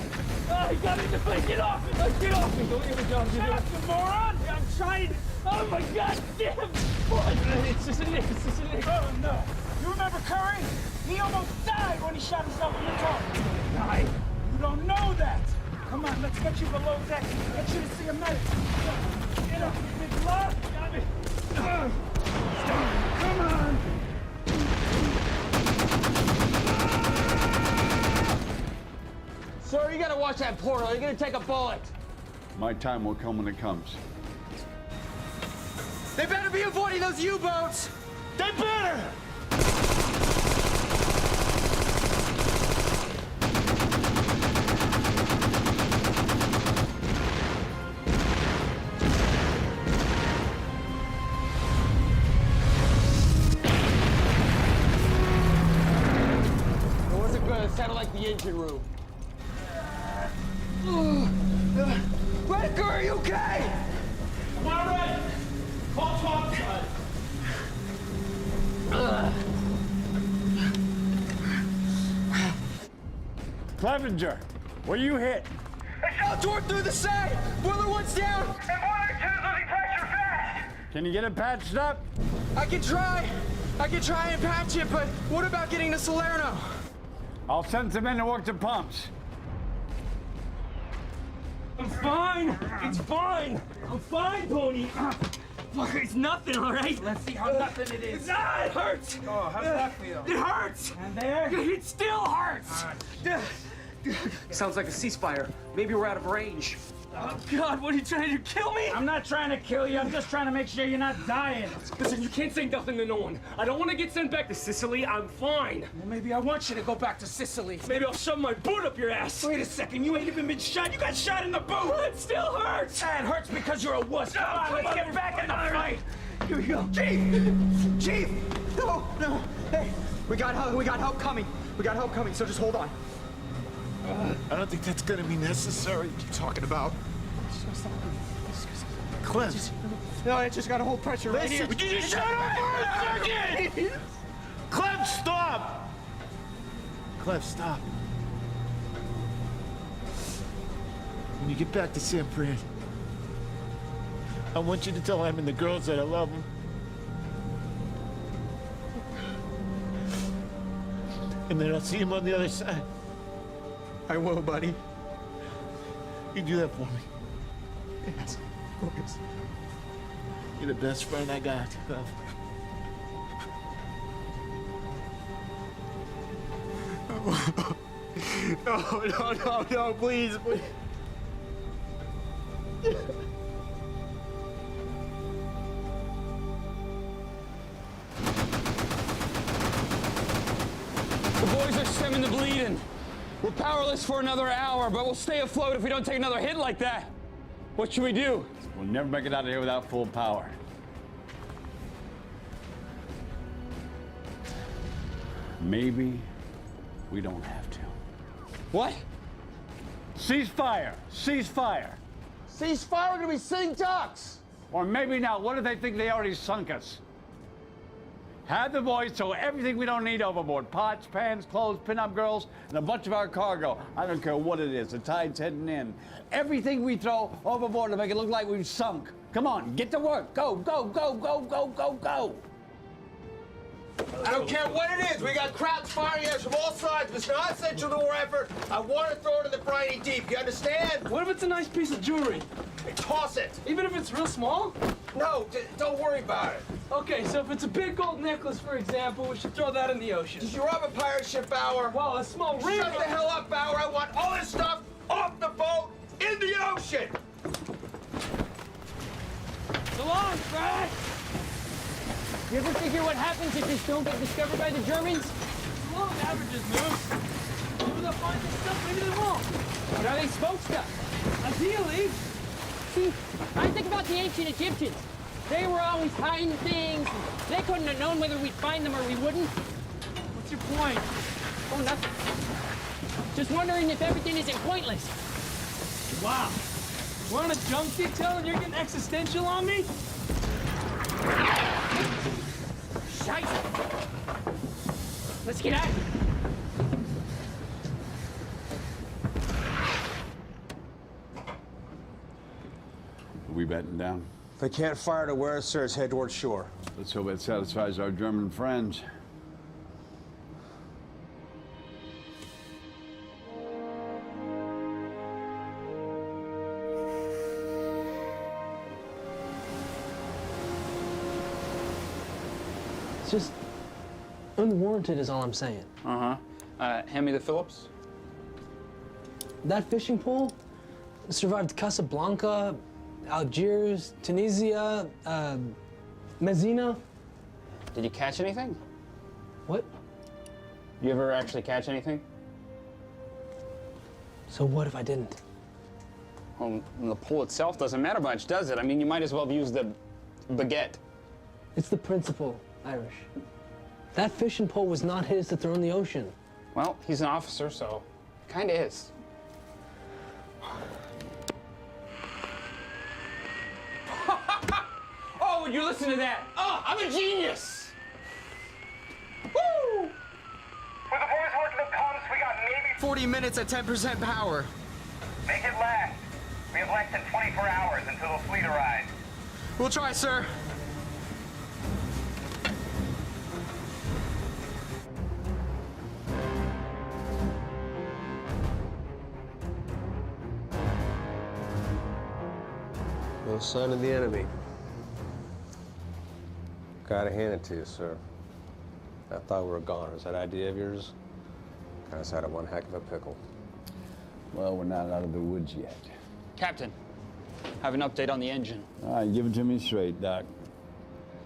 Oh, he got me in the face! Get off me! Get off me! Don't give me jump! Shot, you moron! I'm trying! Oh my god damn foot! It's just a nick! It's just a nick! Oh no! You remember Curry? He almost died when he shot himself in the toe! Died? You don't know that! Come on, let's get you below deck. Get you to see a medic. Get up, you big love. Got me. Come on. Sir, you gotta watch that portal. You're gonna take a bullet. My time will come when it comes. They better be avoiding those U-boats! They better! It wasn't good. It sounded like the engine room. Rediker, are you okay? I'm all right. Call top side. Clevenger, where you hit? A shell tore through the side! Boiler one's down! And boiler two's losing pressure fast! Can you get it patched up? I can try and patch it, but what about getting to Salerno? I'll send some in to work the pumps. I'm fine. It's fine. I'm fine, Pony. Fuck, it's nothing, all right? Let's see how nothing it is. Ah, it hurts. Oh, how's that feel? It hurts. And there? It still hurts. Sounds like a ceasefire. Maybe we're out of range. Oh, God, what are you trying to do? Kill me? I'm not trying to kill you. I'm just trying to make sure you're not dying. Listen, you can't say nothing to no one. I don't want to get sent back to Sicily. I'm fine. Well, maybe I want you to go back to Sicily. Maybe I'll shove my boot up your ass. Wait a second. You ain't even been shot. You got shot in the boot. It still hurts. It hurts because you're a wuss. Come on, let's get back in the fight. Here we go. Chief! No! Hey, we got help coming. We got help coming, so just hold on. I don't think that's gonna be necessary. What are you talking about? Clem. No, I just gotta hold pressure right here. Would you just shut up for a second? Clem, stop! Clem, stop. When you get back to San Fran, I want you to tell him and the girls that I love them. And then I'll see him on the other side. I will, buddy. You do that for me. Yes, of course. You're the best friend I got. No, please. The boys are stemming the bleeding. We're powerless for another hour, but we'll stay afloat if we don't take another hit like that. What should we do? We'll never make it out of here without full power. Maybe we don't have to. What? Cease fire! Cease fire! Cease fire, we're gonna be sitting ducks! Or maybe not. What if they think they already sunk us? Have the boys throw everything we don't need overboard. Pots, pans, clothes, pinup girls, and a bunch of our cargo. I don't care what it is. The tide's heading in. Everything we throw overboard to make it look like we've sunk. Come on, get to work. Go, go, go, go, go, go, go. I don't care what it is. We got crowds firing at us from all sides. It's not essential to our effort. I want to throw it in the briny deep. You understand? What if it's a nice piece of jewelry? Hey, toss it. Even if it's real small? No, don't worry about it. Okay, so if it's a big gold necklace, for example, we should throw that in the ocean. Did you rob a pirate ship, Bauer? Well, a small ring. Shut the hell up, Bauer. I want all this stuff off the boat in the ocean. So long, Fred. You ever figure what happens if this don't get discovered by the Germans? So long, averages, Moose. Maybe they'll find this stuff, maybe they won't. But are they supposed to? Ideally. See, I think about the ancient Egyptians. They were always hiding things. They couldn't have known whether we'd find them or we wouldn't. What's your point? Oh, nothing. Just wondering if everything isn't pointless. Wow. We're on a junk detail and you're getting existential on me? Shite. Let's get out of here. Are we batting down? If they can't fire to where it serves, head towards shore. Let's hope it satisfies our German friends. It's just unwarranted is all I'm saying. Hand me the Phillips. That fishing pole survived Casablanca, Algiers, Tunisia, Messina. Did you catch anything? What? You ever actually catch anything? So what if I didn't? Well, the pole itself doesn't matter much, does it? I mean, you might as well have used the baguette. It's the principle, Irish. That fishing pole was not his to throw in the ocean. Well, he's an officer, so kinda is. Oh, would you listen to that? Oh, I'm a genius! Woo! With the boys working the pumps, we got maybe 40 minutes at 10% power. make it last. We have less than 24 hours until the fleet arrives. We'll try, sir. No sign of the enemy. Gotta hand it to you, sir. I thought we were gone. Was that idea of yours? Kind of sat in one heck of a pickle. Well, we're not out of the woods yet. Captain, have an update on the engine. All right, give it to me straight, Doc.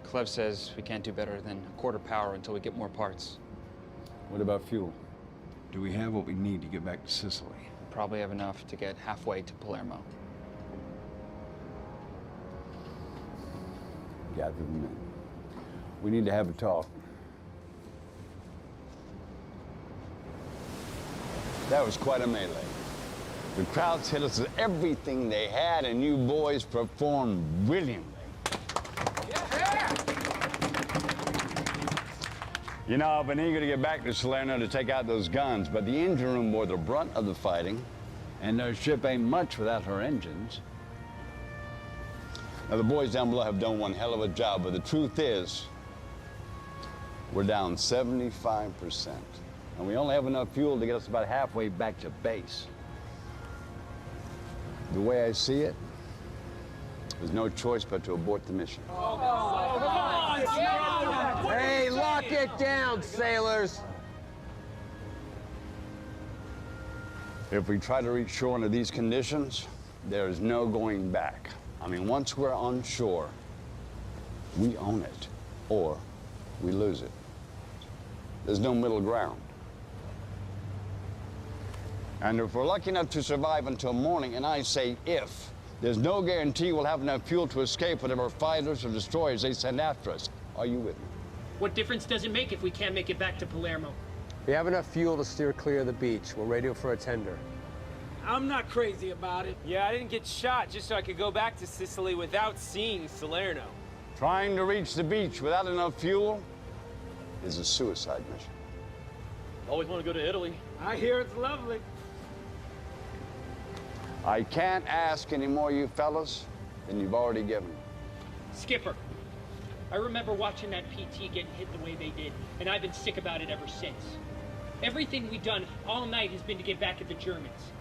Clev says we can't do better than a quarter power until we get more parts. What about fuel? Do we have what we need to get back to Sicily? Probably have enough to get halfway to Palermo. Gather them in. We need to have a talk. That was quite a melee. The crowds hit us with everything they had, and you boys performed brilliantly. You know, I've been eager to get back to Salerno to take out those guns, but the engine room bore the brunt of the fighting, and their ship ain't much without her engines. Now, the boys down below have done one hell of a job, but the truth is, we're down 75%. And we only have enough fuel to get us about halfway back to base. The way I see it, there's no choice but to abort the mission. Hey, lock it down, sailors. If we try to reach shore under these conditions, there is no going back. I mean, once we're on shore, we own it, or we lose it. There's no middle ground. And if we're lucky enough to survive until morning, and I say if, there's no guarantee we'll have enough fuel to escape whatever fighters or destroyers they send after us. Are you with me? What difference does it make if we can't make it back to Palermo? We have enough fuel to steer clear of the beach. We'll radio for a tender. I'm not crazy about it. Yeah, I didn't get shot just so I could go back to Sicily without seeing Salerno. Trying to reach the beach without enough fuel is a suicide mission. Always want to go to Italy. I hear it's lovely. I can't ask any more, you fellas, than you've already given. Skipper, I remember watching that PT getting hit the way they did, and I've been sick about it ever since. Everything we've done all night has been to get back at the Germans.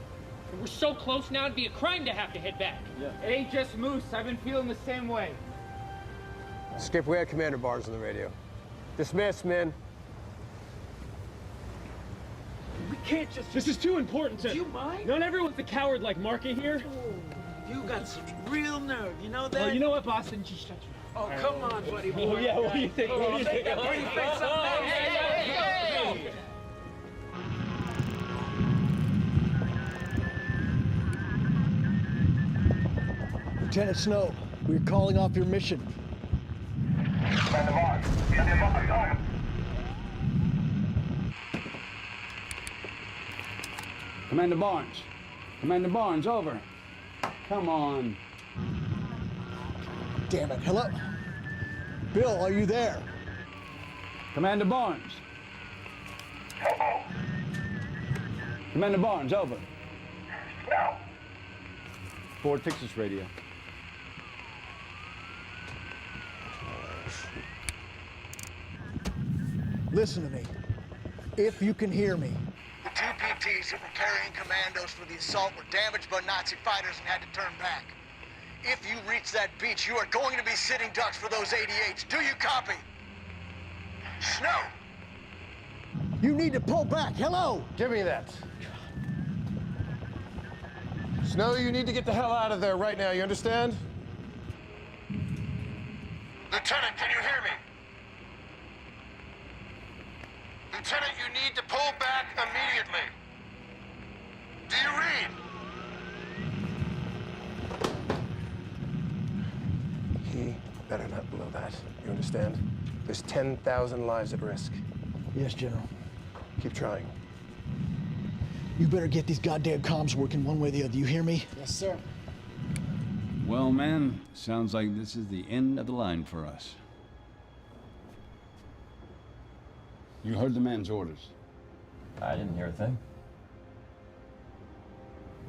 And we're so close now, it'd be a crime to have to head back. Yeah. It ain't just Moose. I've been feeling the same way. Skip, we had Commander Barnes on the radio. Dismissed, men. We can't just... This is too important to... Do you mind? Not everyone's a coward like Marka here. Oh, you got some real nerve, you know that? Oh, you know what, Boston? Just shut your Oh, come on, buddy boy. Oh, yeah, what do you think? Oh, What do you think? make that pretty face up. Hey! Lieutenant Snow, we're calling off your mission. Commander Barnes. Commander Barnes, over. Come on. Damn it. Hello? Bill, are you there? Commander Barnes. Hello. Commander Barnes, over. No. Fort Texas radio. Listen to me. If you can hear me. The two PTs that were carrying commandos for the assault were damaged by Nazi fighters and had to turn back. If you reach that beach, you are going to be sitting ducks for those 88s. Do you copy? Snow! You need to pull back. Hello? Give me that. Snow, you need to get the hell out of there right now, you understand? Lieutenant, can you hear me? Lieutenant, you need to pull back immediately. Do you read? He better not blow that, you understand? There's 10,000 lives at risk. Yes, General. Keep trying. You better get these goddamn comms working one way or the other. You hear me? Yes, sir. Well, man, sounds like this is the end of the line for us. You heard the man's orders. I didn't hear a thing.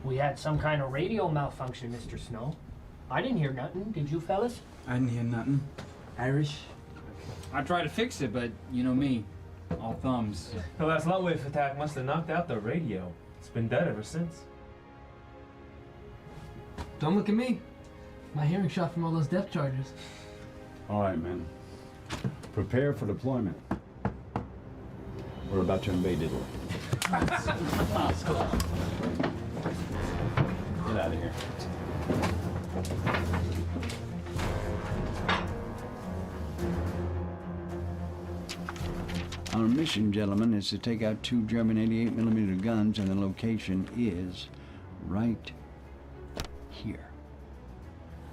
We had some kind of radio malfunction, Mr. Snow. I didn't hear nothing. Did you, fellas? I didn't hear nothing. Irish? I tried to fix it, but you know me. All thumbs. The last light wave attack must have knocked out the radio. It's been dead ever since. Don't look at me. My hearing shot from all those depth charges. All right, man. Prepare for deployment. We're about to invade Italy. Get out of here. Our mission, gentlemen, is to take out 2 German 88mm guns, and the location is right here.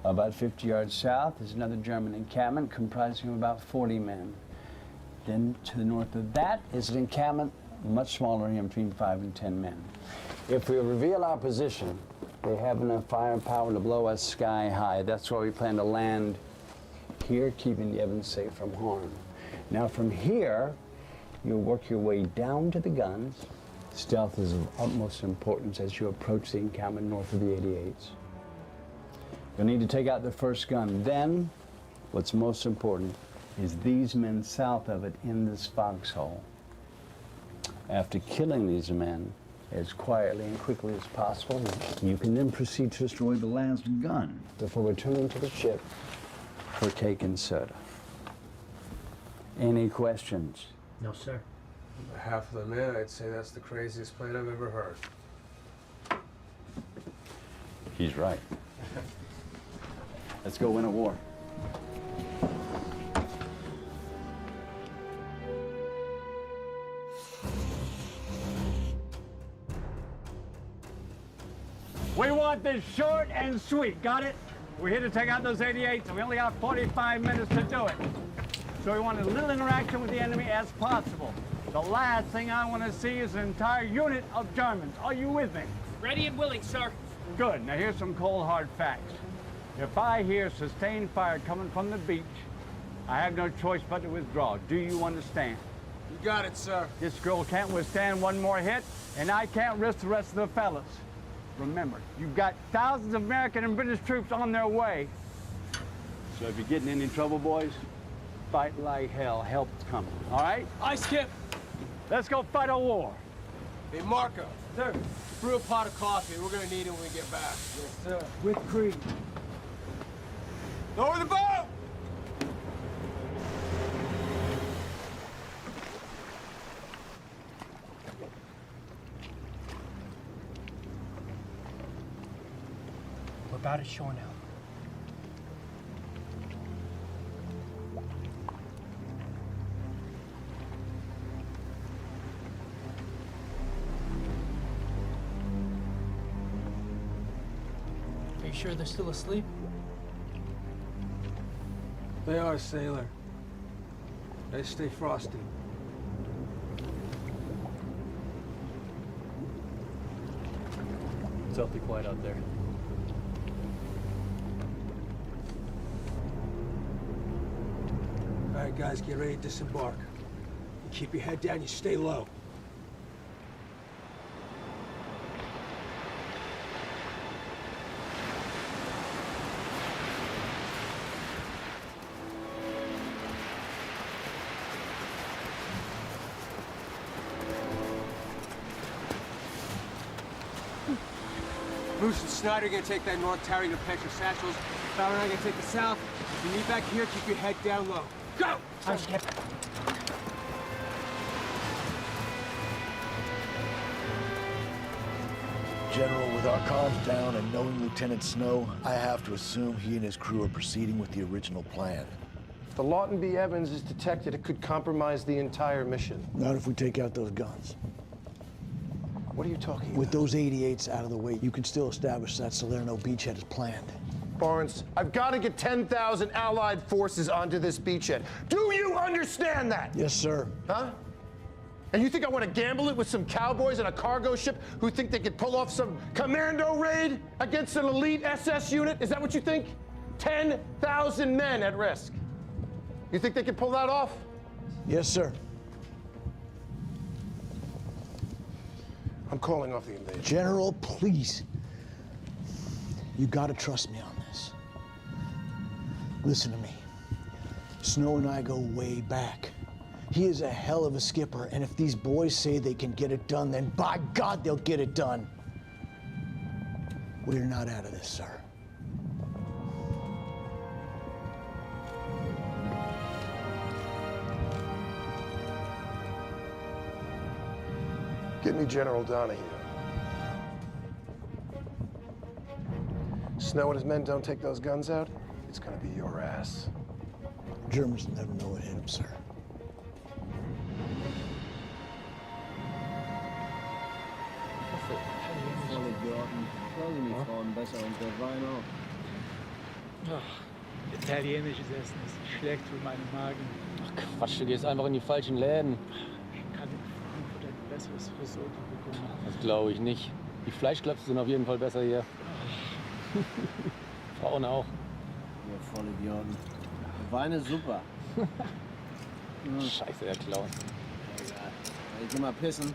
About 50 yards south is another German encampment comprising of about 40 men. Then to the north of that is an encampment much smaller, between 5 and 10 men. If we reveal our position, they have enough firepower to blow us sky high. That's why we plan to land here, keeping the Evans safe from harm. Now from here, you'll work your way down to the guns. Stealth is of utmost importance as you approach the encampment north of the 88s. You'll need to take out the first gun. Then, what's most important is these men south of it in this foxhole. After killing these men as quietly and quickly as possible, you can then proceed to destroy the last gun before returning to the ship for cake and soda. Any questions? No, sir. On behalf of the men, I'd say that's the craziest plan I've ever heard. He's right. Let's go win a war. We want this short and sweet, got it? We're here to take out those 88s, and we only got 45 minutes to do it. So we want as little interaction with the enemy as possible. The last thing I want to see is an entire unit of Germans. Are you with me? Ready and willing, sir. Good. Now here's some cold, hard facts. If I hear sustained fire coming from the beach, I have no choice but to withdraw. Do you understand? You got it, sir. This girl can't withstand one more hit, and I can't risk the rest of the fellas. Remember, you've got thousands of American and British troops on their way. So if you're getting in any trouble, boys, fight like hell. Help's coming, all right? Aye, Skip. Let's go fight a war. Hey, Marco. Sir. Brew a pot of coffee. We're gonna need it when we get back. Yes, sir. With cream. Lower the boat! We're about at shore now. Are you sure they're still asleep? They are, sailor. They stay frosty. It's awfully quiet out there. All right, guys, get ready to disembark. You keep your head down, you stay low. Bruce and Snyder are gonna take that north tower, you're gonna patch your satchels. Fowler and I are gonna take the south. If you need back here, keep your head down low. Go! I'm Skip. General, with our comms down and knowing Lieutenant Snow, I have to assume he and his crew are proceeding with the original plan. If the Lawton B. Evans is detected, it could compromise the entire mission. Not if we take out those guns. What are you talking about? With those 88s out of the way, you can still establish that Salerno beachhead as planned. Barnes, I've got to get 10,000 Allied forces onto this beachhead. Do you understand that? Yes, sir. Huh? And you think I want to gamble it with some cowboys on a cargo ship who think they could pull off some commando raid against an elite SS unit? Is that what you think? 10,000 men at risk. You think they could pull that off? Yes, sir. I'm calling off the invasion. General, please. You gotta trust me on this. Listen to me. Snow and I go way back. He is a hell of a skipper, and if these boys say they can get it done, then by God, they'll get it done. We're not out of this, sir. Get me General Donahue. Snow and his men don't take those guns out, it's gonna be your ass. Germans never know what hit them, sir. Italienisches Essen ist schlecht für meinen Magen. Ach Quatsch, du gehst einfach in die falschen Läden. Ich kann in Frankfurt ein besseres Risotto bekommen. Das glaube ich nicht. Die Fleischklöpfe sind auf jeden Fall besser hier. Frauen auch. Ja, voll Idioten. Wein ist super. Scheiße, der Clown. Egal. Ich geh mal pissen.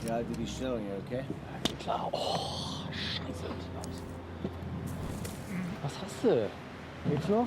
Ich halte die Stellung hier, okay? Ja, klar. Oh, scheiße, Klaus. Was hast du? Geht's noch?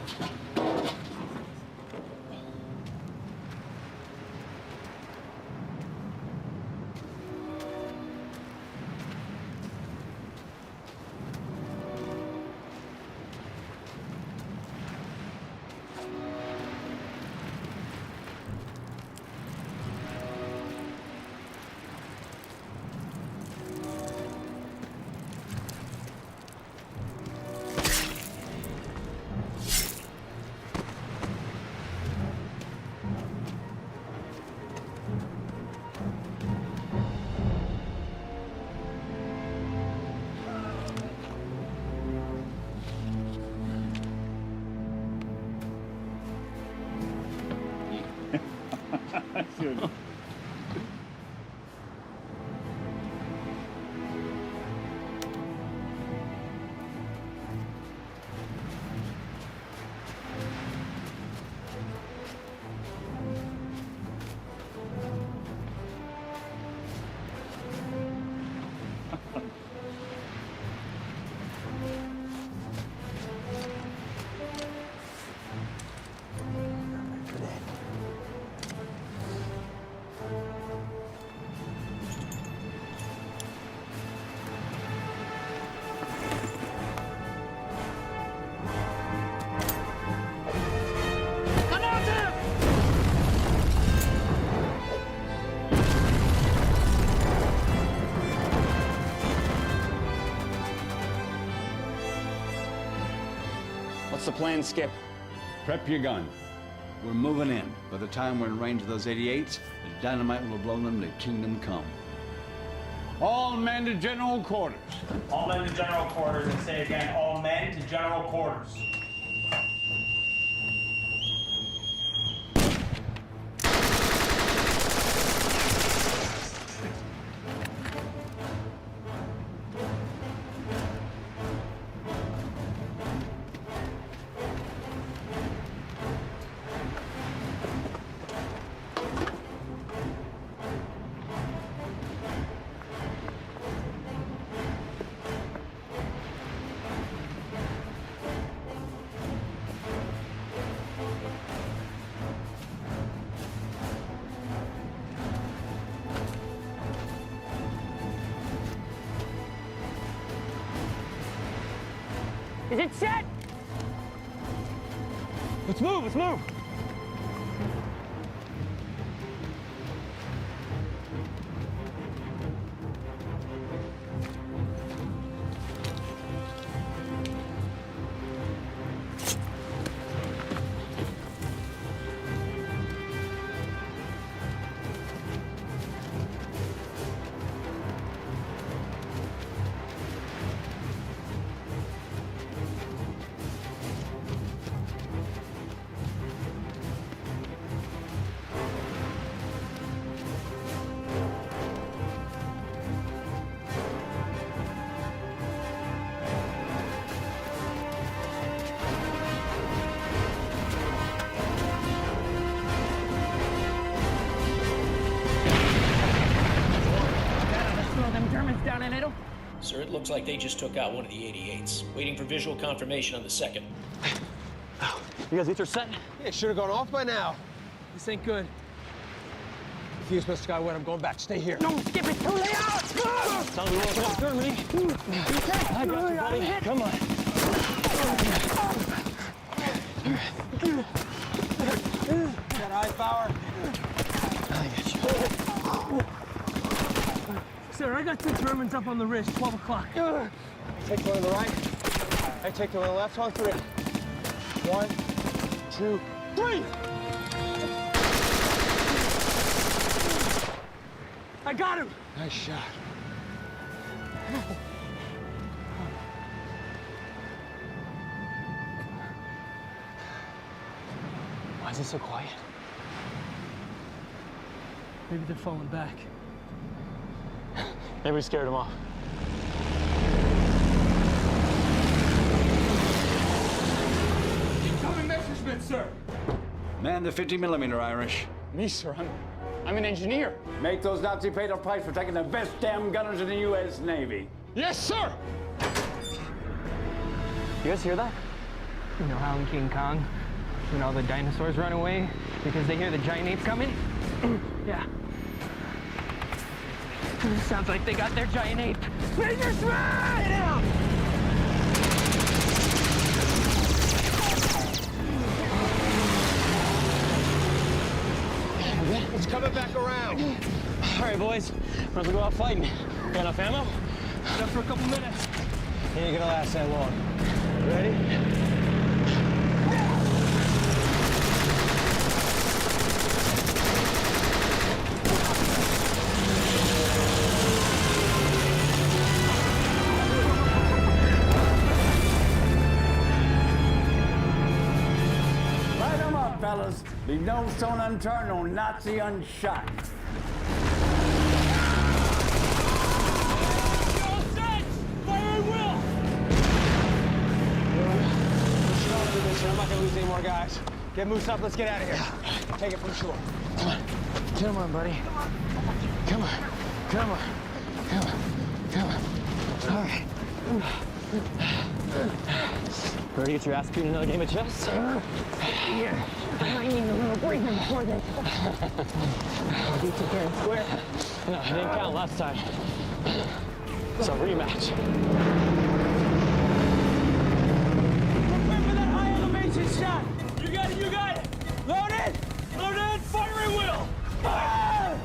What's the plan, Skip? Prep your gun. We're moving in. By the time we're in range of those 88s, the dynamite will have blown them to kingdom come. All men to general quarters. All men to general quarters, and say again, all men to general quarters. Is it set? Let's move, let's move. Down in Idle? Sir, it looks like they just took out one of the 88s. Waiting for visual confirmation on the second. You guys either set? Yeah, should have gone off by now. This ain't good. Refuse, Mr. Skyway. I'm going back. Stay here. No, Skip, it's too late out! Tell me what's up, Germany. I got you, buddy. Come on. Got high power. I got you. Sir, I got two Germans up on the ridge, 12 o'clock. Take one on the right. I take the one on the left. On three. 1, 2, 3. I got him! Nice shot. Why is it so quiet? Maybe they're falling back. Maybe we scared him off. Incoming Messerschmitt, sir. Man the 50mm, Irish. Me, sir. I'm an engineer. Make those Nazi paid a price for taking the best damn gunners in the U.S. Navy. Yes, sir. You guys hear that? You know how in King Kong, when all the dinosaurs run away because they hear the giant ape coming? Yeah. Sounds like they got their giant ape. Major Smash! Get out! It's coming back around. All right, boys. We're gonna go out fighting. Got enough ammo? Enough for a couple minutes. It ain't gonna last that long. Ready? Light them up, fellas. Leave no stone unturned, no Nazi unshot. All set! Fire at will! I'm not gonna lose any more guys. Get Moose up, let's get out of here. Take it from shore. Come on. Come on, buddy. Come on. Come on. Come on. Come on. All right. Ready to get your ass beat in another game of chess? Yeah. I need a little break before this. Beat you fair and square? No, it didn't count last time. So rematch. Prepare for that high elevation shot. You got it, you got it. Load it. Load it. Fire at will. Fire!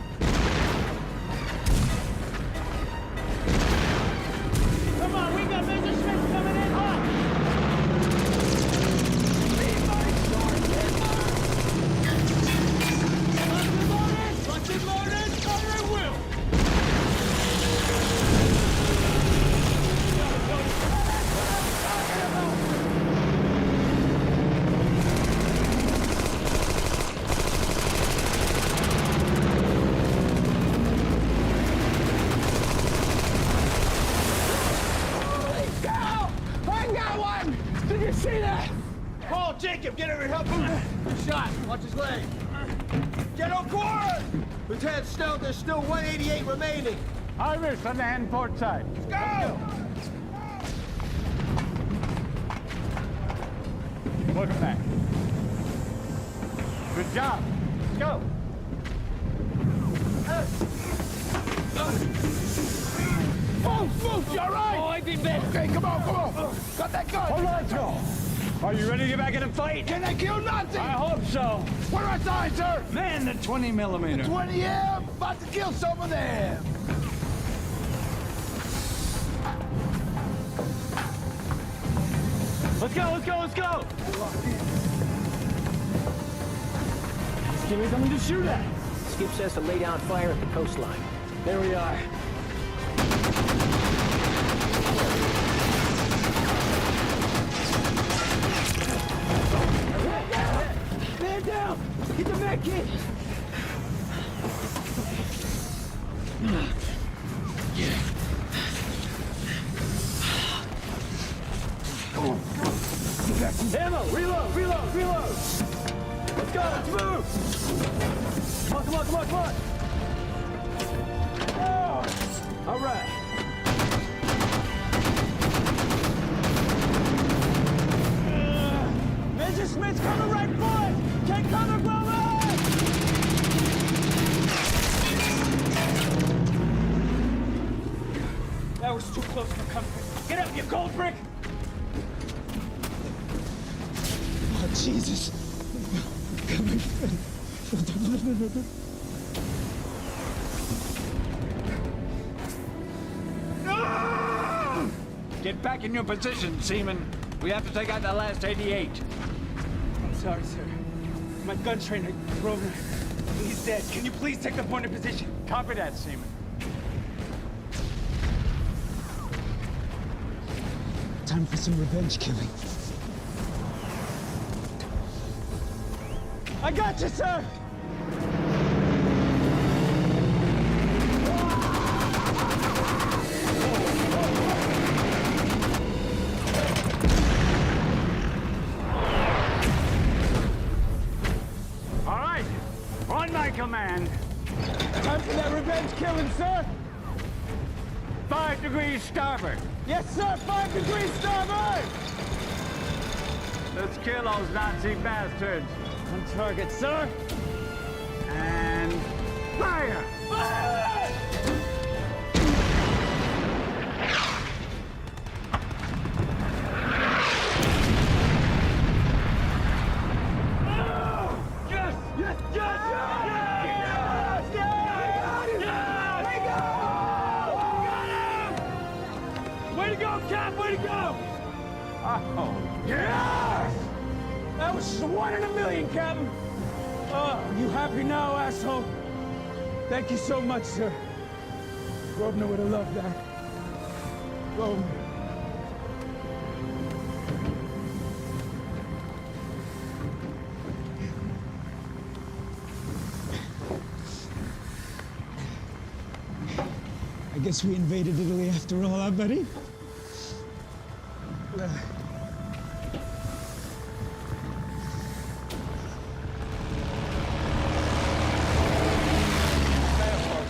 Come on, we got Major Smith coming in hot. Lead by short, get marked. Locked and loaded, fire at will. Did you see that? Paul, Jacob, get over and help him. Good shot. Watch his leg. Get on course! Lieutenant Snow, there's still 188 remaining. Irish on the hand port side. Let's go! Welcome back. Good job. Let's go. Move, you all right? Oh, I did better. Okay, come on. Got that gun. Hold on, Joe. Are you ready to get back in the fight? Can I kill Nazi? I hope so. What do I sign, sir? Man, the 20 millimeter. 20 M. About to kill some of them. Let's go. Give me something to shoot at. Skip says to lay down fire at the coastline. There we are. Man down! Get the med kit! Ammo! Reload! Let's go! Let's move! Come on! Oh. All right. Major Smith's coming right for us! Take cover, brother! That was too close for comfort. Get up, you cold brick! Oh, Jesus. Get back in your position, Seaman. We have to take out the last 88. I'm sorry, sir. My gun trainer, Grosvenor, he's dead. Can you please take the point of position? Copy that, Seaman. Time for some revenge killing. I got you, sir! All right, on my command. Time for that revenge killing, sir! 5 degrees starboard. Yes, sir! 5 degrees starboard! Let's kill those Nazi bastards. On target, sir! And fire! Fire! Yes! Yes! Yes! Way to go, Cap! Way to go! Oh, Yes! That was 1 in a million, Captain. Oh, you happy now, asshole? Thank you so much, sir. Grosvenor would have loved that. Grosvenor. I guess we invaded Italy after all, huh, buddy?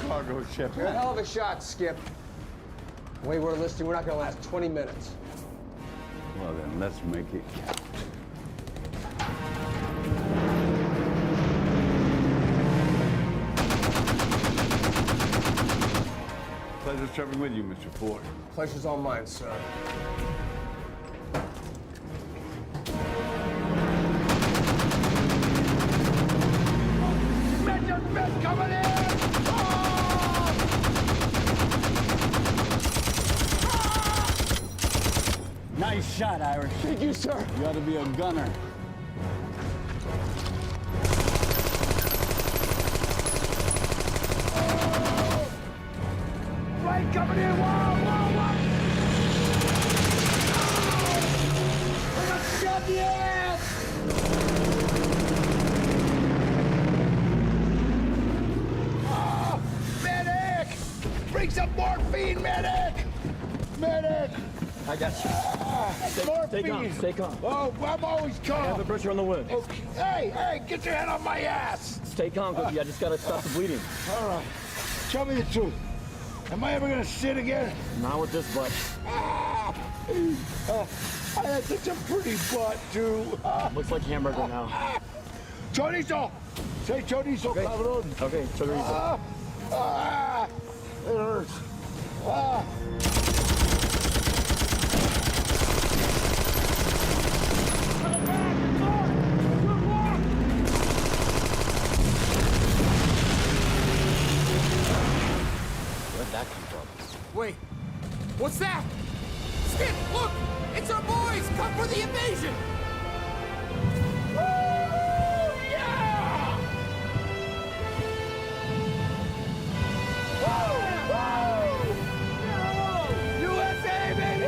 Cargo ship. You're a hell of a shot, Skip. The way we're listing, we're not gonna last 20 minutes. Well then, let's make it count. Pleasure serving with you, Mr. Ford. Pleasure's all mine, sir. Midget coming in! Nice shot, Irish. Thank you, sir. You ought to be a gunner. Right coming in! Whoa! We're gonna shove the ass! Oh, medic! Bring some morphine, medic! Medic! I got you. Morphine! Stay calm. Oh, I'm always calm. I have the pressure on the wound. Okay. Hey, get your head on my ass! Stay calm, Cookie. I just gotta stop the bleeding. All right. Tell me the truth. Am I ever gonna sit again? Not with this butt. I had such a pretty butt, too. Looks like hamburger now. Chorizo! Say chorizo, Okay. cabrón. Okay, chorizo. It hurts. Where'd that come from? Wait, what's that? Skip, look! It's our boys! Come for the invasion! USA, baby!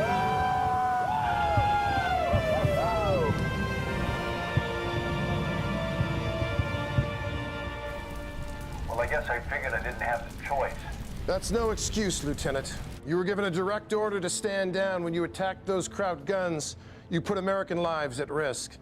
Well, I guess I figured I didn't have the choice. That's no excuse, Lieutenant. You were given a direct order to stand down. When you attacked those Kraut guns, you put American lives at risk.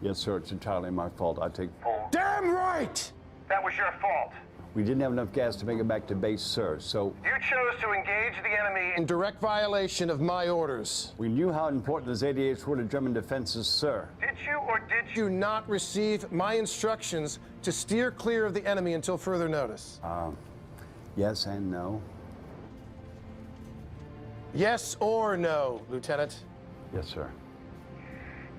Yes, sir, it's entirely my fault. I take full. Damn right! That was your fault. We didn't have enough gas to make it back to base, sir, so You chose to engage the enemy In direct violation of my orders. we knew how important those 88s were to German defenses, sir. Did you or did you? You not receive my instructions to steer clear of the enemy until further notice. Yes and no. Yes or no, Lieutenant? Yes, sir.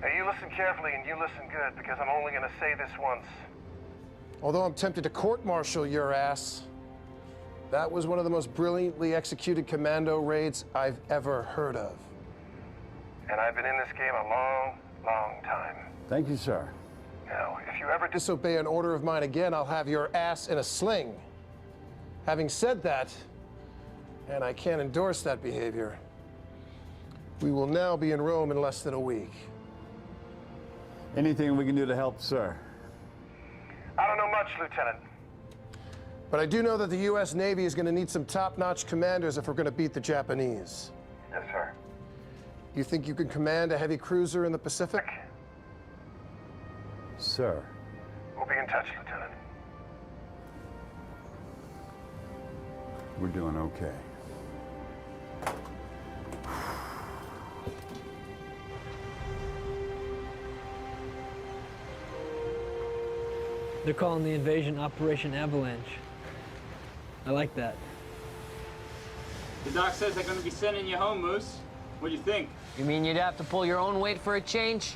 Now, you listen carefully and you listen good, because I'm only going to say this once. Although I'm tempted to court-martial your ass, that was one of the most brilliantly executed commando raids I've ever heard of. And I've been in this game a long, long time. Thank you, sir. Now, if you ever Disobey an order of mine again, I'll have your ass in a sling. Having said that, and I can't endorse that behavior, we will now be in Rome in less than a week. Anything we can do to help, sir? I don't know much, Lieutenant. But I do know that the U.S. Navy is going to need some top-notch commanders if we're going to beat the Japanese. Yes, sir. You think you can command a heavy cruiser in the Pacific? Sir. We'll be in touch, Lieutenant. We're doing okay. They're calling the invasion Operation Avalanche. I like that. The doc says they're going to be sending you home, Moose. What do you think? You mean you'd have to pull your own weight for a change?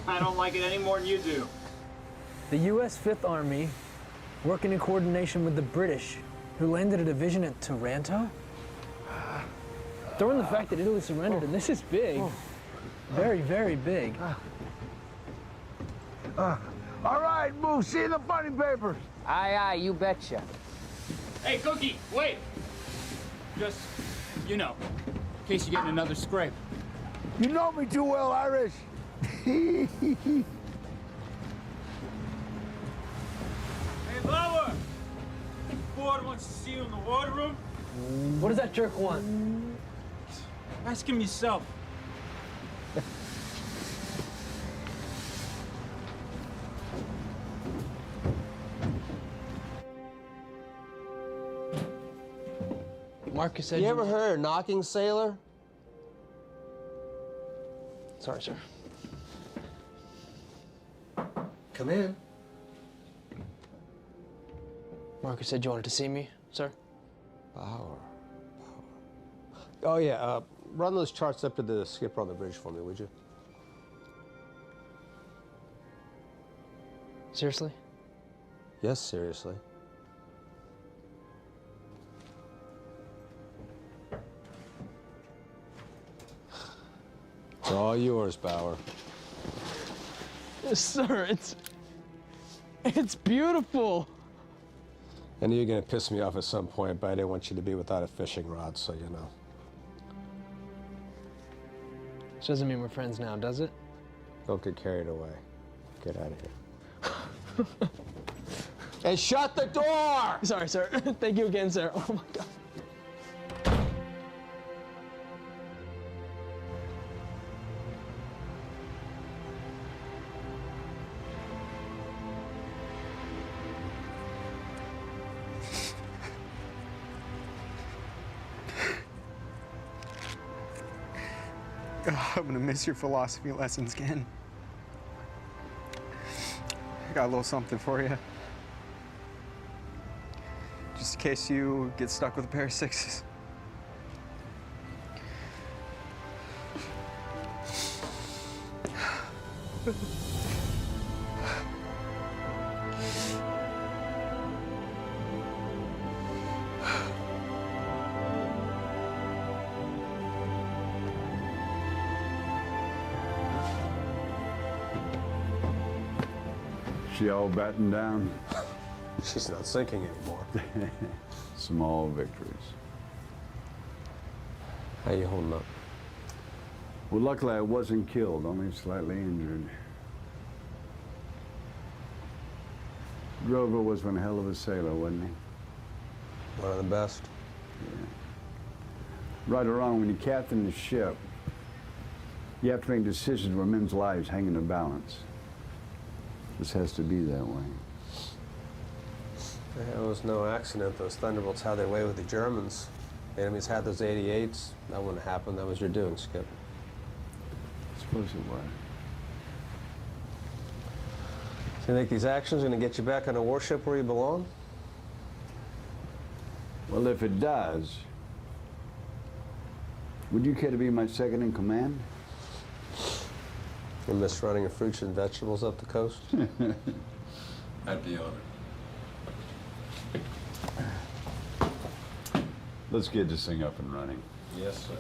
I don't like it any more than you do. The U.S. Fifth Army, working in coordination with the British, who landed a division at Taranto? Throw in the fact that Italy surrendered, and this is big. Very, very big. All right, Moose, see the funny papers. Aye, you betcha. Hey, Cookie, wait! Just, you know, in case you get in another scrape. You know me too well, Irish. Hey, Lauer! Ford wants to see you in the wardroom. What does that jerk want? Ask him yourself. Marcus said You ever heard of knocking, sailor? Sorry, sir. Come in. Marcus said you wanted to see me, sir. Power. Oh, yeah, run those charts up to the skipper on the bridge for me, would you? Seriously? Yes, seriously. It's all yours, Bauer. Sir, it's beautiful. I knew you were going to piss me off at some point, but I didn't want you to be without a fishing rod, so you know. This doesn't mean we're friends now, does it? Don't get carried away. Get out of here. And shut the door! Sorry, sir. Thank you again, sir. Oh, my God. I'm gonna miss your philosophy lessons, Ken. I got a little something for you. Just in case you get stuck with a pair of sixes. She all battened down? She's not sinking anymore. Small victories. How you holding up? Well, luckily I wasn't killed, only slightly injured. Grover was one hell of a sailor, wasn't he? One of the best. Yeah. Right or wrong, when you captain the ship, you have to make decisions where men's lives hang in the balance. This has to be that way. It was no accident those Thunderbolts had their way with the Germans. The enemies had those 88s. That wouldn't happen. That was your doing, Skip. I suppose it was. So you think these actions are going to get you back on a warship where you belong? Well, if it does, would you care to be my second in command? You miss running your fruits and vegetables up the coast? I'd be honored. Let's get this thing up and running. Yes, sir.